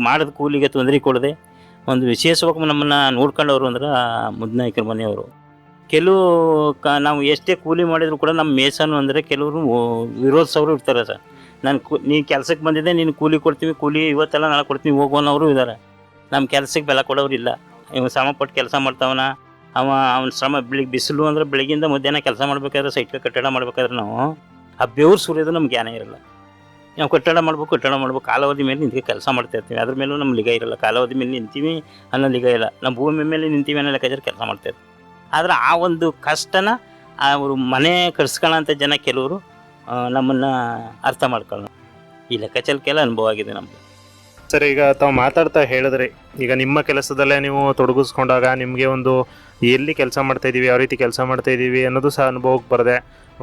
Speaker 5: ಮಾಡಿದ ಕೂಲಿಗೆ ತೊಂದರೆ ಕೊಡದೆ ಒಂದು ವಿಶೇಷವಾಗಿ ನಮ್ಮನ್ನು ನೋಡ್ಕೊಂಡವರು ಅಂದ್ರೆ ಮುದ್ದನಾಯಕರ ಮನೆಯವರು. ಕೆಲವು ನಾವು ಎಷ್ಟೇ ಕೂಲಿ ಮಾಡಿದರೂ ಕೂಡ ನಮ್ಮ ಮೇಸನ್ನು ಅಂದರೆ ಕೆಲವರು ವಿರೋಧಿಸೋರು ಇರ್ತಾರೆ ಸರ್. ನೀನು ಕೆಲಸಕ್ಕೆ ಬಂದಿದ್ದೆ, ನೀನು ಕೂಲಿ ಕೊಡ್ತೀವಿ, ಕೂಲಿ ಇವತ್ತೆಲ್ಲ ನಾಳೆ ಕೊಡ್ತೀವಿ ಹೋಗೋನವರು ಇದ್ದಾರೆ. ನಮ್ಮ ಕೆಲಸಕ್ಕೆ ಬೆಲೆ ಕೊಡೋರು ಇಲ್ಲ. ಇವ ಶ್ರಮಪಟ್ಟು ಕೆಲಸ ಮಾಡ್ತಾವನ, ಅವನ ಶ್ರಮ ಬಿಸಿಲು ಅಂದರೆ ಬೆಳಗ್ಗಿಂದ ಮಧ್ಯಾಹ್ನ ಕೆಲಸ ಮಾಡಬೇಕಾದ್ರೆ ಸೈಟ್ಗೆ ಕಟ್ಟಡ ಮಾಡಬೇಕಾದ್ರೆ ನಾವು ಆ ಬೆವ್ರು ಸುರಿಯೋದು ನಮ್ಗೆ ಜ್ಞಾನ ಇರಲ್ಲ. ನಾವು ಕಟ್ಟಡ ಮಾಡ್ಬೇಕು ಕಾಲಾವಧಿ ಮೇಲೆ ನಿಂತ್ಕೊಂಡು ಕೆಲಸ ಮಾಡ್ತಾ ಇರ್ತೀವಿ. ಅದ್ರ ಮೇಲೂ ನಮ್ಮ ಲಿಗ ಇರಲ್ಲ. ಕಾಲಾವಧಿ ಮೇಲೆ ನಿಂತೀವಿ ಅನ್ನೋ ಲಿಗ ಇಲ್ಲ. ನಮ್ಮ ಭೂಮಿ ಮೇಲೆ ನಿಂತೀವಿ ಅನ್ನೋ ಲೆಕ್ಕಾಚಾರ ಕೆಲಸ ಮಾಡ್ತಾ ಇರ್ತೀವಿ. ಆದರೆ ಆ ಒಂದು ಕಷ್ಟನ ಅವರು ಮನೆ ಕಟ್ಸ್ಕೊಳ್ಳೋಂಥ ಜನ ಕೆಲವರು ನಮ್ಮನ್ನು ಅರ್ಥ ಮಾಡ್ಕೊಳ್ಳೋಣ. ಈ ಲೆಕ್ಕಾಚಾರಕ್ಕೆಲ್ಲ ಅನುಭವ ಆಗಿದೆ ನಮಗೆ.
Speaker 4: ಸರ್, ಈಗ ತಾವು ಮಾತಾಡ್ತಾ ಹೇಳಿದ್ರಿ, ಈಗ ನಿಮ್ಮ ಕೆಲಸದಲ್ಲೇ ನೀವು ತೊಡಗಿಸ್ಕೊಂಡಾಗ ನಿಮಗೆ ಒಂದು ಎಲ್ಲಿ ಕೆಲಸ ಮಾಡ್ತಾ ಇದ್ದೀವಿ, ಯಾವ ರೀತಿ ಕೆಲಸ ಮಾಡ್ತಾ ಇದ್ದೀವಿ ಅನ್ನೋದು ಸಹ ಅನುಭವಕ್ಕೆ ಬರದೆ,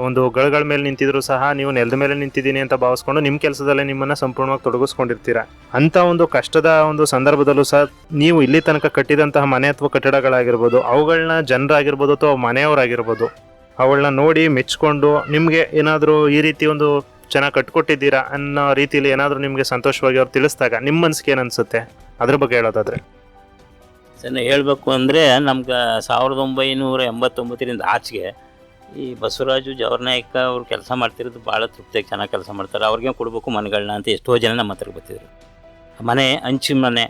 Speaker 4: ಒಂದು ಗಳಗಳ ಮೇಲೆ ನಿಂತಿದ್ರು ಸಹ ನೀವು ನೆಲದ ಮೇಲೆ ನಿಂತಿದ್ದೀನಿ ಅಂತ ಭಾವಿಸ್ಕೊಂಡು ನಿಮ್ಮ ಕೆಲಸದಲ್ಲೇ ನಿಮ್ಮನ್ನು ಸಂಪೂರ್ಣವಾಗಿ ತೊಡಗಿಸ್ಕೊಂಡಿರ್ತೀರ. ಅಂಥ ಒಂದು ಕಷ್ಟದ ಒಂದು ಸಂದರ್ಭದಲ್ಲೂ ಸಹ ನೀವು ಇಲ್ಲಿ ತನಕ ಕಟ್ಟಿದಂತಹ ಮನೆ ಅಥವಾ ಕಟ್ಟಡಗಳಾಗಿರ್ಬೋದು, ಅವುಗಳನ್ನ ಜನರಾಗಿರ್ಬೋದು ಅಥವಾ ಮನೆಯವರಾಗಿರ್ಬೋದು, ಅವುಗಳನ್ನ ನೋಡಿ ಮೆಚ್ಕೊಂಡು ನಿಮಗೆ ಏನಾದರೂ ಈ ರೀತಿ ಒಂದು ಚೆನ್ನಾಗಿ ಕಟ್ಕೊಟ್ಟಿದ್ದೀರಾ ಅನ್ನೋ ರೀತಿಯಲ್ಲಿ ಏನಾದರೂ ನಿಮಗೆ ಸಂತೋಷವಾಗಿ ಅವ್ರು ತಿಳಿಸಿದಾಗ ನಿಮ್ಮ ಮನಸ್ಸಿಗೆ ಏನು ಅನಿಸುತ್ತೆ, ಅದ್ರ ಬಗ್ಗೆ ಹೇಳೋದಾದರೆ?
Speaker 5: ಸರ್, ಹೇಳಬೇಕು ಅಂದರೆ ನಮ್ಗೆ 1989ರಿಂದ ಆಚೆಗೆ ಈ ಬಸವರಾಜು ಜವರ್ನಾಯಕ ಅವ್ರು ಕೆಲಸ ಮಾಡ್ತಿರೋದು ಭಾಳ ತೃಪ್ತಿಯಾಗಿ ಚೆನ್ನಾಗಿ ಕೆಲಸ ಮಾಡ್ತಾರೆ. ಅವ್ರಿಗೆ ಕೊಡಬೇಕು ಮನೆಗಳನ್ನ ಅಂತ ಎಷ್ಟೋ ಜನ ನಮ್ಮ ಹತ್ರಕ್ಕೆ ಬರ್ತಿದ್ರು. ಮನೆ ಹಂಚಿನ ಮನೆ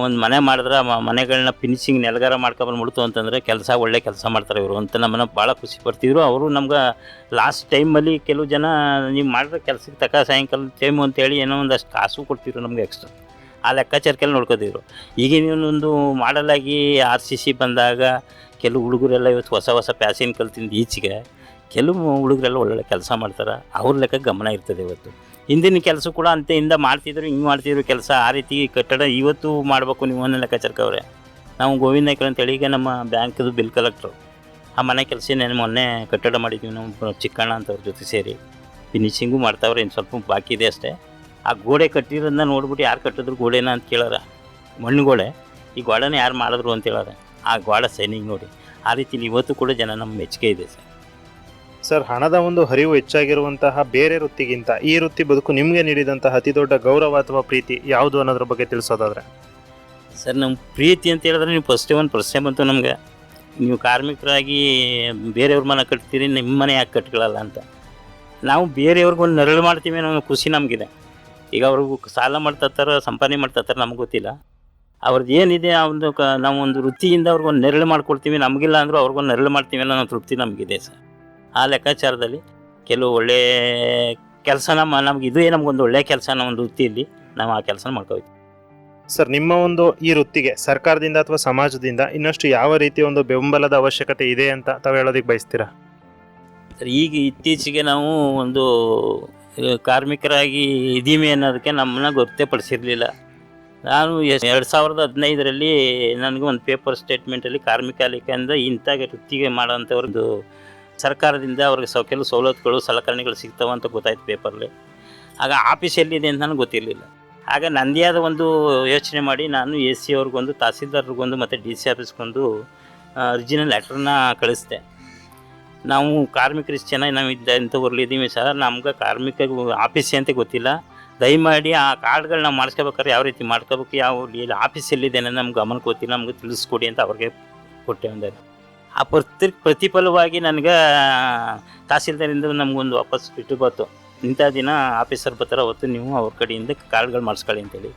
Speaker 5: ಒಂದು ಮನೆ ಮಾಡಿದ್ರೆ ಮನೆಗಳನ್ನ ಫಿನಿಶಿಂಗ್ ನೆಲಗಾರ ಮಾಡ್ಕೊಬಂದ್ಬಿಡ್ತು ಅಂತಂದರೆ ಒಳ್ಳೆ ಕೆಲಸ ಮಾಡ್ತಾರೆ ಇವರು ಅಂತ ನಮ್ಮನ್ನು ಭಾಳ ಖುಷಿ ಪಡ್ತಿದ್ರು. ಅವರು ನಮ್ಗೆ ಲಾಸ್ಟ್ ಟೈಮಲ್ಲಿ ಕೆಲವು ಜನ ನೀವು ಮಾಡಿದ್ರೆ ಕೆಲಸಕ್ಕೆ ತಕ್ಕ ಸಾಯಂಕಾಲ ಟೈಮು ಅಂತೇಳಿ ಏನೋ ಒಂದಷ್ಟು ಕಾಸು ಕೊಡ್ತಿದ್ರು ನಮಗೆ ಎಕ್ಸ್ಟ್ರಾ. ಆ ಲೆಕ್ಕಾಚಾರಕ್ಕೆಲ್ಲ ನೋಡ್ಕೋತಿದ್ರು. ಈಗಿನೊಂದು ಮಾಡಲಾಗಿ RCC ಬಂದಾಗ ಕೆಲವು ಹುಡುಗರೆಲ್ಲ ಇವತ್ತು ಹೊಸ ಪ್ಯಾಷನ್ ಕಲ್ತಿಂದ ಈಚೆಗೆ ಕೆಲವು ಹುಡುಗರೆಲ್ಲ ಒಳ್ಳೊಳ್ಳೆ ಕೆಲಸ ಮಾಡ್ತಾರೆ. ಅವ್ರ ಲೆಕ್ಕ ಗಮನ ಇರ್ತದೆ. ಇವತ್ತು ಹಿಂದಿನ ಕೆಲಸ ಕೂಡ ಅಂತೆಯಿಂದ ಮಾಡ್ತಿದ್ರು, ಹಿಂಗೆ ಮಾಡ್ತಿದ್ರು ಕೆಲಸ. ಆ ರೀತಿ ಕಟ್ಟಡ ಇವತ್ತು ಮಾಡಬೇಕು ನೀವು ಅನ್ನೋ ಲೆಕ್ಕಾಚಾರಕ್ಕವ್ರೆ. ನಾವು ಗೋವಿಂದ ನಾಯ್ಕರ್ ಅಂತೇಳಿ ಈಗ ನಮ್ಮ ಬ್ಯಾಂಕ್ದು ಬಿಲ್ ಕಲೆಕ್ಟ್ರು, ಆ ಮನೆ ಕೆಲಸ ಮೊನ್ನೆ ಕಟ್ಟಡ ಮಾಡಿದ್ದೀವಿ ನಾವು ಚಿಕ್ಕಣ್ಣ ಅಂತವ್ರ ಜೊತೆ ಸೇರಿ. ಫಿನಿಶಿಂಗು ಮಾಡ್ತಾವ್ರೆ, ಇನ್ನು ಸ್ವಲ್ಪ ಬಾಕಿ ಇದೆ ಅಷ್ಟೇ. ಆ ಗೋಡೆ ಕಟ್ಟಿರೋದನ್ನ ನೋಡ್ಬಿಟ್ಟು ಯಾರು ಕಟ್ಟಿದ್ರು ಗೋಡೆನ ಅಂತ ಕೇಳಾರ, ಮಣ್ಣು ಗೋಡೆ, ಈ ಗೋಡೆನ ಯಾರು ಮಾಡಿದ್ರು ಅಂತ ಹೇಳಾರೆ. ಆ ಗೋಡೆ ಸೈನಿಂಗ್ ನೋಡಿ ಆ ರೀತಿಲಿ ಇವತ್ತು ಕೂಡ ಜನ ನಮ್ಮ ಮೆಚ್ಚುಗೆ ಇದೆ ಸರ್.
Speaker 4: ಸರ್, ಹಣದ ಒಂದು ಹರಿವು ಹೆಚ್ಚಾಗಿರುವಂತಹ ಬೇರೆ ವೃತ್ತಿಗಿಂತ ಈ ವೃತ್ತಿ ಬದುಕು ನಿಮಗೆ ನೀಡಿದಂತಹ ಅತಿ ದೊಡ್ಡ ಗೌರವ ಅಥವಾ ಪ್ರೀತಿ ಯಾವುದು ಅನ್ನೋದ್ರ ಬಗ್ಗೆ ತಿಳಿಸೋದಾದ್ರೆ?
Speaker 5: ಸರ್, ನಮ್ಮ ಪ್ರೀತಿ ಅಂತ ಹೇಳಿದ್ರೆ ನೀವು ಫಸ್ಟೇ ಒಂದು ಪ್ರಶ್ನೆ ಬಂತು ನಮಗೆ, ನೀವು ಕಾರ್ಮಿಕರಾಗಿ ಬೇರೆಯವ್ರ ಮನೆ ಕಟ್ತೀರಿ, ನಿಮ್ಮ ಮನೆ ಯಾಕೆ ಕಟ್ಕೊಳ್ಳಲ್ಲ ಅಂತ. ನಾವು ಬೇರೆಯವ್ರಿಗೆ ಒಂದು ನೆರಳು ಮಾಡ್ತೀವಿ ಅನ್ನೋ ಖುಷಿ ನಮಗಿದೆ. ಈಗ ಅವ್ರಿಗೂ ಸಾಲ ಮಾಡ್ತಾರ, ಸಂಪಾದನೆ ಮಾಡ್ತಾರ, ನಮ್ಗೆ ಗೊತ್ತಿಲ್ಲ. ಅವ್ರದ್ದು ಏನಿದೆ ಒಂದು ನಾವು ಒಂದು ವೃತ್ತಿಯಿಂದ ಅವ್ರಿಗೊಂದು ನೆರಳು ಮಾಡ್ಕೊಡ್ತೀವಿ, ನಮಗಿಲ್ಲ ಅಂದರೂ ಅವ್ರಿಗೊಂದು ನೆರಳು ಮಾಡ್ತೀವಿ ಅನ್ನೋ ತೃಪ್ತಿ ನಮಗಿದೆ ಸರ್. ಆ ಲೆಕ್ಕಾಚಾರದಲ್ಲಿ ಕೆಲವು ಒಳ್ಳೆ ಕೆಲಸ ನಮ್ಗೆ ಇದು ನಮಗೊಂದು ಒಳ್ಳೆಯ ಕೆಲಸ ನಮ್ಮ ಒಂದು ವೃತ್ತಿಯಲ್ಲಿ ನಾವು ಆ ಕೆಲಸ ಮಾಡ್ಕೋತೀವಿ.
Speaker 4: ಸರ್, ನಿಮ್ಮ ಒಂದು ಈ ವೃತ್ತಿಗೆ ಸರ್ಕಾರದಿಂದ ಅಥವಾ ಸಮಾಜದಿಂದ ಇನ್ನಷ್ಟು ಯಾವ ರೀತಿಯ ಒಂದು ಬೆಂಬಲದ ಅವಶ್ಯಕತೆ ಇದೆ ಅಂತ ತಾವು ಹೇಳೋದಕ್ಕೆ ಬಯಸ್ತೀರಾ?
Speaker 5: ಸರ್, ಈಗ ಇತ್ತೀಚೆಗೆ ನಾವು ಒಂದು ಕಾರ್ಮಿಕರಾಗಿ ಇದ್ದೀವಿ ಅನ್ನೋದಕ್ಕೆ ನಮ್ಮನ್ನ ಗೊತ್ತೇಪಡಿಸಿರಲಿಲ್ಲ. ನಾನು 2015ರಲ್ಲಿ ನನಗೆ ಒಂದು ಪೇಪರ್ ಸ್ಟೇಟ್ಮೆಂಟಲ್ಲಿ ಕಾರ್ಮಿಕ ಇಲಾಖೆಯಿಂದ ಇಂಥ ವೃತ್ತಿಗೆ ಮಾಡೋಂಥವ್ರದ್ದು ಸರ್ಕಾರದಿಂದ ಅವ್ರಿಗೆ ಕೆಲವು ಸವಲತ್ತುಗಳು ಸಲಕರಣೆಗಳು ಸಿಗ್ತಾವೆ ಅಂತ ಗೊತ್ತಾಯ್ತು ಪೇಪರ್ಲಿ. ಆಗ ಆಫೀಸ್ ಎಲ್ಲಿದೆ ಅಂತ ನನಗೆ ಗೊತ್ತಿರಲಿಲ್ಲ. ಆಗ ನನ್ನದೇ ಆದ ಒಂದು ಯೋಚನೆ ಮಾಡಿ ನಾನು AC ಅವ್ರಿಗೊಂದು, ತಹಸೀಲ್ದಾರ್ರಿಗೊಂದು ಮತ್ತು DC ಆಫೀಸ್ಗೊಂದು ಒರಿಜಿನಲ್ ಲೆಟ್ರನ್ನ ಕಳಿಸ್ದೆ. ನಾವು ಕಾರ್ಮಿಕರು ಇಷ್ಟು ಚೆನ್ನಾಗಿ ನಾವು ಇಂಥವ್ರಲ್ಲಿದ್ದೀವಿ ಸರ್, ನಮ್ಗೆ ಕಾರ್ಮಿಕ ಆಫೀಸ್ ಅಂತ ಗೊತ್ತಿಲ್ಲ, ದಯಮಾಡಿ ಆ ಕಾರ್ಡ್ಗಳನ್ನ ಮಾಡಿಸ್ಕೋಬೇಕಾದ್ರೆ ಯಾವ ರೀತಿ ಮಾಡ್ಕೋಬೇಕು, ಯಾವ ಇಲ್ಲಿ ಆಫೀಸ್ ಎಲ್ಲಿದೆ ಅನ್ನೋದು ನಮ್ಗೆ ಗಮನಕ್ಕೆ ಗೊತ್ತಿಲ್ಲ, ನಮ್ಗೆ ತಿಳಿಸ್ಕೊಡಿ ಅಂತ ಅವ್ರಿಗೆ ಕೊಟ್ಟೆ. ಒಂದೇ ಆ ಪ್ರತಿಫಲವಾಗಿ ನನಗೆ ತಹಸೀಲ್ದಾರಿಂದ ನಮಗೊಂದು ವಾಪಸ್ ಬಿಟ್ಟು ಬಂತು, ಇಂಥ ದಿನ ಆಫೀಸರ್ ಬರ್ತಾರೆ, ಅವತ್ತು ನೀವು ಅವ್ರ ಕಡೆಯಿಂದ ಕಾರ್ಡ್ಗಳು ಮಾಡಿಸ್ಕೊಳ್ಳಿ ಅಂತೇಳಿ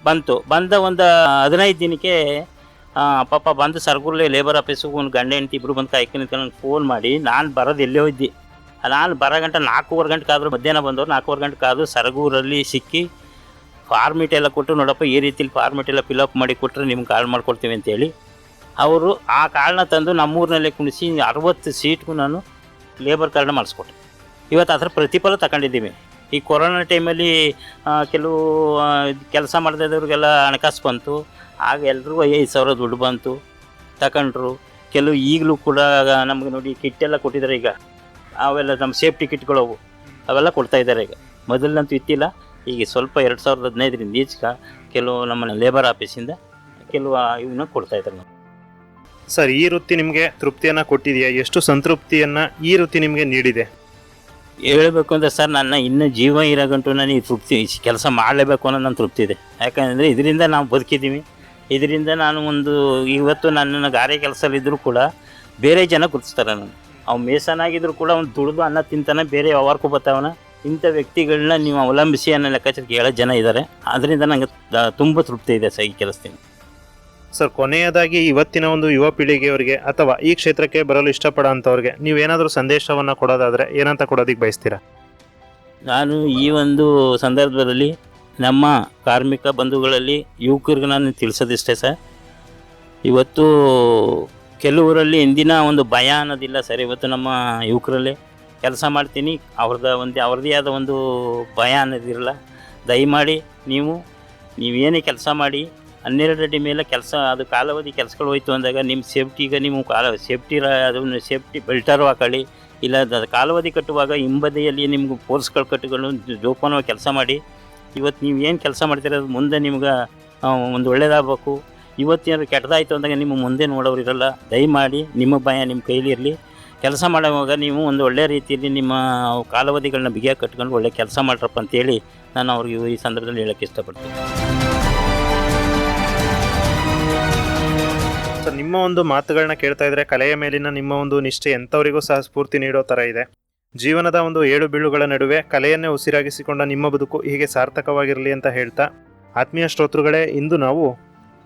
Speaker 5: ಬಂದ ಒಂದು 15 ದಿನಕ್ಕೆ ಪಾಪ ಬಂದು ಸರಗೂರಲ್ಲೇ ಲೇಬರ್ ಆಫೀಸಿಗೆ ಒಂದು ಗಂಡ ಹೆಂಡತಿ ಇಬ್ಬರು ಬಂದು ಕಾಯ್ಕೊಂಡು ನನಗೆ ಫೋನ್ ಮಾಡಿ, ನಾನು ಬರೋದು ಎಲ್ಲೇ ಇದ್ದೆ, ನಾನು ಬರೋ ಗಂಟೆ 4:15 ಗಂಟೆ ಕಾದ್ರು, ಮಧ್ಯಾಹ್ನ ಬಂದವರು 4:15 ಗಂಟೆ ಕಾದು ಸರಗೂರಲ್ಲಿ ಸಿಕ್ಕಿ ಫಾರ್ಮೇಟ್ ಎಲ್ಲ ಕೊಟ್ಟು, ನೋಡಪ್ಪ ಈ ರೀತಿಲಿ ಫಾರ್ಮೇಟ್ ಎಲ್ಲ ಫಿಲಪ್ ಮಾಡಿ ಕೊಟ್ಟರೆ ನಿಮ್ಗೆ ಕಾರ್ಡ್ ಮಾಡ್ಕೊಡ್ತೀವಿ ಅಂತೇಳಿ ಅವರು ಆ ಕಾರ್ಡ್ನ ತಂದು ನಮ್ಮೂರಿನಲ್ಲೇ ಕುಣಿಸಿ 60 ಸೀಟ್ಗೂ ನಾನು ಲೇಬರ್ ಕಾರ್ಡ್ನ ಮಾಡಿಸ್ಕೊಟ್ಟೆ. ಇವತ್ತು ಅದರ ಪ್ರತಿಫಲ ತಗೊಂಡಿದ್ದೀವಿ. ಈ ಕೊರೋನಾ ಟೈಮಲ್ಲಿ ಕೆಲವು ಕೆಲಸ ಮಾಡ್ತಿದ್ದವ್ರಿಗೆಲ್ಲ ಹಣಕಾಸು ಬಂತು, ಆಗ ಎಲ್ರಿಗೂ 5,000 ದುಡ್ಡು ಬಂತು, ತಗೊಂಡ್ರು. ಕೆಲವು ಈಗಲೂ ಕೂಡ ನಮಗೆ ನೋಡಿ ಕಿಟ್ಟೆಲ್ಲ ಕೊಟ್ಟಿದ್ದಾರೆ ಈಗ, ಅವೆಲ್ಲ ನಮ್ಮ ಸೇಫ್ಟಿ ಕಿಟ್ಗಳು ಅವೆಲ್ಲ ಕೊಡ್ತಾ ಇದ್ದಾರೆ ಈಗ. ಮೊದಲಂತೂ ಇತ್ತಿಲ್ಲ, ಈಗ ಸ್ವಲ್ಪ 2015ರಿಂದ ಈಚೆಗೆ ಕೆಲವು ನಮ್ಮ ಲೇಬರ್ ಆಫೀಸಿಂದ ಕೆಲವು ಇವನ್ನ ಕೊಡ್ತಾ ಇದ್ದಾರೆ ನಾವು.
Speaker 4: ಸರ್, ಈ ವೃತ್ತಿ ನಿಮಗೆ ತೃಪ್ತಿಯನ್ನು ಕೊಟ್ಟಿದೆಯಾ? ಎಷ್ಟು ಸಂತೃಪ್ತಿಯನ್ನು ಈ ವೃತ್ತಿ ನಿಮಗೆ ನೀಡಿದೆ?
Speaker 5: ಹೇಳಬೇಕು ಅಂದರೆ ಸರ್, ನನ್ನ ಇನ್ನೂ ಜೀವ ಇರೋ ಗಂಟು ನನಗೆ ತೃಪ್ತಿ, ಕೆಲಸ ಮಾಡಲೇಬೇಕು ಅನ್ನೋ ನನ್ನ ತೃಪ್ತಿ ಇದೆ. ಯಾಕಂದರೆ ಇದರಿಂದ ನಾವು ಬದುಕಿದ್ದೀವಿ. ಇದರಿಂದ ನಾನು ಇವತ್ತು ನನ್ನ ಗಾರೆ ಕೆಲಸದಲ್ಲಿದ್ದರೂ ಕೂಡ ಬೇರೆ ಜನ ಗುರುತಿಸ್ತಾರೆ. ಅವ್ನು ಮೇಸನಾಗಿದ್ದರೂ ಕೂಡ ಅವ್ನು ದುಡಿದು ಅನ್ನ ತಿಂತಾನೆ, ಬೇರೆ ವ್ಯವಹಾರಕ್ಕೂ ಬರ್ತಾವನ. ಇಂಥ ವ್ಯಕ್ತಿಗಳನ್ನ ನೀವು ಅವಲಂಬಿಸಿ ಅನ್ನೋ ಲೆಕ್ಕಾಚಾರಕ್ಕೆ 7 ಜನ ಇದ್ದಾರೆ. ಅದರಿಂದ ನನಗೆ ತುಂಬ ತೃಪ್ತಿ ಇದೆ ಸರ್ ಈ ಕೆಲಸದಿಂದ.
Speaker 4: ಸರ್, ಕೊನೆಯದಾಗಿ ಇವತ್ತಿನ ಒಂದು ಯುವ ಪೀಳಿಗೆಯವರಿಗೆ ಅಥವಾ ಈ ಕ್ಷೇತ್ರಕ್ಕೆ ಬರಲು ಇಷ್ಟಪಡೋ ಅಂಥವ್ರಿಗೆ ನೀವೇನಾದರೂ ಸಂದೇಶವನ್ನು ಕೊಡೋದಾದರೆ ಏನಂತ ಕೊಡೋದಕ್ಕೆ ಬಯಸ್ತೀರಾ?
Speaker 5: ನಾನು ಈ ಒಂದು ಸಂದರ್ಭದಲ್ಲಿ ನಮ್ಮ ಕಾರ್ಮಿಕ ಬಂಧುಗಳಲ್ಲಿ ಯುವಕರಿಗೆ ನಾನು ತಿಳಿಸೋದಿಷ್ಟೇ ಸರ್. ಇವತ್ತು ಕೆಲವರಲ್ಲಿ ಇಂದಿನ ಒಂದು ಭಯ ಅನ್ನೋದಿಲ್ಲ ಸರ್. ಇವತ್ತು ನಮ್ಮ ಯುವಕರಲ್ಲಿ ಕೆಲಸ ಮಾಡ್ತೀನಿ, ಅವ್ರದ್ದೇ ಆದ ಒಂದು ಭಯ ಅನ್ನೋದಿರಲ್ಲ. ದಯಮಾಡಿ ನೀವೇನೇ ಕೆಲಸ ಮಾಡಿ 12 ಅಡಿ ಮೇಲೆ ಕೆಲಸ, ಅದು ಕಾಲಾವಧಿ ಕೆಲಸಗಳು ಹೋಯ್ತು ಅಂದಾಗ ನಿಮ್ಮ ಸೇಫ್ಟಿಗೆ ನೀವು ಅದನ್ನು ಸೇಫ್ಟಿ ಬೆಲ್ಟರು ಹಾಕೊಳ್ಳಿ. ಇಲ್ಲ ಕಾಲಾವಧಿ ಕಟ್ಟುವಾಗ ಹಿಂಬದಿಯಲ್ಲಿ ನಿಮ್ಗೆ ಫೋರ್ಸ್ಗಳು ಕಟ್ಟುಗಳು ಜೋಪಾನವಾಗಿ ಕೆಲಸ ಮಾಡಿ. ಇವತ್ತು ನೀವು ಏನು ಕೆಲಸ ಮಾಡ್ತಿರೋದು ಮುಂದೆ ನಿಮ್ಗೆ ಒಂದು ಒಳ್ಳೇದಾಗಬೇಕು. ಇವತ್ತೇನಾದ್ರು ಕೆಟ್ಟದಾಯಿತು ಅಂದಾಗ ನಿಮ್ಮ ಮುಂದೆ ನೋಡೋರು ಇರಲ್ಲ. ದಯಮಾಡಿ ನಿಮ್ಮ ಭಯ ನಿಮ್ಮ ಕೈಲಿರಲಿ. ಕೆಲಸ ಮಾಡುವಾಗ ನೀವು ಒಂದು ಒಳ್ಳೆಯ ರೀತಿಯಲ್ಲಿ ನಿಮ್ಮ ಕಾಲಾವಧಿಗಳನ್ನ ಬಿಗಿಯಾಗಿ ಕಟ್ಕೊಂಡು ಒಳ್ಳೆ ಕೆಲಸ ಮಾಡ್ರಪ್ಪ ಅಂತೇಳಿ ನಾನು ಅವ್ರಿಗೆ ಈ ಸಂದರ್ಭದಲ್ಲಿ ಹೇಳೋಕ್ಕೆ ಇಷ್ಟಪಡ್ತೀನಿ.
Speaker 4: ಸರ್, ನಿಮ್ಮ ಒಂದು ಮಾತುಗಳನ್ನ ಕೇಳ್ತಾ ಇದ್ರೆ ಕಲೆಯ ಮೇಲಿನ ನಿಮ್ಮ ಒಂದು ನಿಷ್ಠೆ ಎಂಥವರಿಗೂ ಸಹ ಸ್ಫೂರ್ತಿ ನೀಡೋ ಥರ ಇದೆ. ಜೀವನದ ಒಂದು 7 ಬೀಳುಗಳ ನಡುವೆ ಕಲೆಯನ್ನೇ ಉಸಿರಾಗಿಸಿಕೊಂಡ ನಿಮ್ಮ ಬದುಕು ಹೀಗೆ ಸಾರ್ಥಕವಾಗಿರಲಿ ಅಂತ ಹೇಳ್ತಾ, ಆತ್ಮೀಯ ಶ್ರೋತೃಗಳೇ, ಇಂದು ನಾವು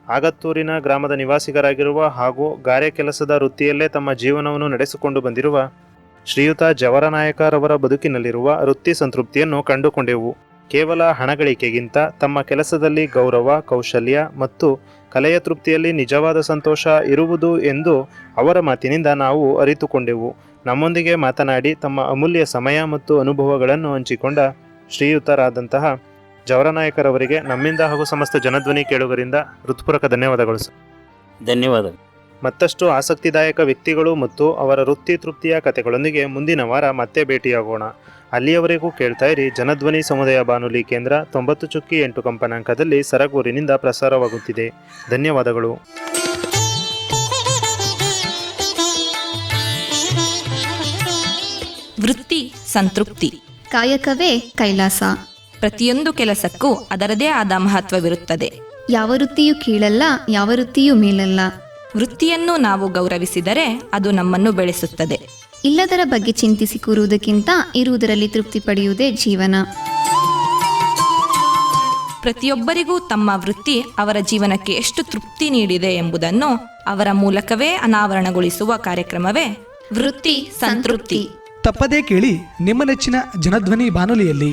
Speaker 4: ಆಗತ್ತೂರಿನ ಗ್ರಾಮದ ನಿವಾಸಿಗರಾಗಿರುವ ಹಾಗೂ ಗಾರೆ ಕೆಲಸದ ವೃತ್ತಿಯಲ್ಲೇ ತಮ್ಮ ಜೀವನವನ್ನು ನಡೆಸಿಕೊಂಡು ಬಂದಿರುವ ಶ್ರೀಯುತ ಜವರನಾಯಕರವರ ಬದುಕಿನಲ್ಲಿರುವ ವೃತ್ತಿ ಸಂತೃಪ್ತಿಯನ್ನು ಕಂಡುಕೊಂಡೆವು. ಕೇವಲ ಹಣಗಳಿಕೆಗಿಂತ ತಮ್ಮ ಕೆಲಸದಲ್ಲಿ ಗೌರವ, ಕೌಶಲ್ಯ ಮತ್ತು ಕಲೆಯ ತೃಪ್ತಿಯಲ್ಲಿ ನಿಜವಾದ ಸಂತೋಷ ಇರುವುದು ಎಂದು ಅವರ ಮಾತಿನಿಂದ ನಾವು ಅರಿತುಕೊಂಡೆವು. ನಮ್ಮೊಂದಿಗೆ ಮಾತನಾಡಿ ತಮ್ಮ ಅಮೂಲ್ಯ ಸಮಯ ಮತ್ತು ಅನುಭವಗಳನ್ನು ಹಂಚಿಕೊಂಡ ಶ್ರೀಯುತರಾದಂತಹ ಜವರನಾಯಕರವರಿಗೆ ನಮ್ಮಿಂದ ಹಾಗೂ ಸಮಸ್ತ ಜನಧ್ವನಿ ಕೇಳುಗರಿಂದ ಹೃತ್ಪೂರ್ವಕ ಧನ್ಯವಾದಗಳು ಸರ್.
Speaker 5: ಧನ್ಯವಾದಗಳು.
Speaker 4: ಮತ್ತಷ್ಟು ಆಸಕ್ತಿದಾಯಕ ವ್ಯಕ್ತಿಗಳು ಮತ್ತು ಅವರ ವೃತ್ತಿ ತೃಪ್ತಿಯ ಕಥೆಗಳೊಂದಿಗೆ ಮುಂದಿನ ವಾರ ಮತ್ತೆ ಭೇಟಿಯಾಗೋಣ. ಅಲ್ಲಿಯವರೆಗೂ ಕೇಳ್ತಾ ಇರಿ ಜನಧ್ವನಿ ಸಮುದಾಯ ಬಾನುಲಿ ಕೇಂದ್ರ 90.8 ಕಂಪನಾಂಕದಲ್ಲಿ ಸರಗೂರಿನಿಂದ ಪ್ರಸಾರವಾಗುತ್ತಿದೆ. ಧನ್ಯವಾದಗಳು.
Speaker 1: ವೃತ್ತಿ ಸಂತೃಪ್ತಿ.
Speaker 2: ಕಾಯಕವೇ ಕೈಲಾಸ.
Speaker 1: ಪ್ರತಿಯೊಂದು ಕೆಲಸಕ್ಕೂ ಅದರದೇ ಆದ ಮಹತ್ವವಿರುತ್ತದೆ.
Speaker 2: ಯಾವ ವೃತ್ತಿಯೂ ಕೀಳಲ್ಲ, ಯಾವ ವೃತ್ತಿಯೂ ಮೇಲಲ್ಲ.
Speaker 1: ವೃತ್ತಿಯನ್ನು ನಾವು ಗೌರವಿಸಿದರೆ ಅದು ನಮ್ಮನ್ನು ಬೆಳೆಸುತ್ತದೆ.
Speaker 2: ಇಲ್ಲದರ ಬಗ್ಗೆ ಚಿಂತಿಸಿ ಕೂರುವುದಕ್ಕಿಂತ ಇರುವುದರಲ್ಲಿ ತೃಪ್ತಿ ಪಡೆಯುವುದೇ ಜೀವನ.
Speaker 1: ಪ್ರತಿಯೊಬ್ಬರಿಗೂ ತಮ್ಮ ವೃತ್ತಿ ಅವರ ಜೀವನಕ್ಕೆ ಎಷ್ಟು ತೃಪ್ತಿ ನೀಡಿದೆ ಎಂಬುದನ್ನು ಅವರ ಮೂಲಕವೇ ಅನಾವರಣಗೊಳಿಸುವ ಕಾರ್ಯಕ್ರಮವೇ ವೃತ್ತಿ ಸಂತೃಪ್ತಿ.
Speaker 3: ತಪ್ಪದೇ ಕೇಳಿ ನಿಮ್ಮ ನೆಚ್ಚಿನ ಜನಧ್ವನಿ ಬಾನುಲಿಯಲ್ಲಿ.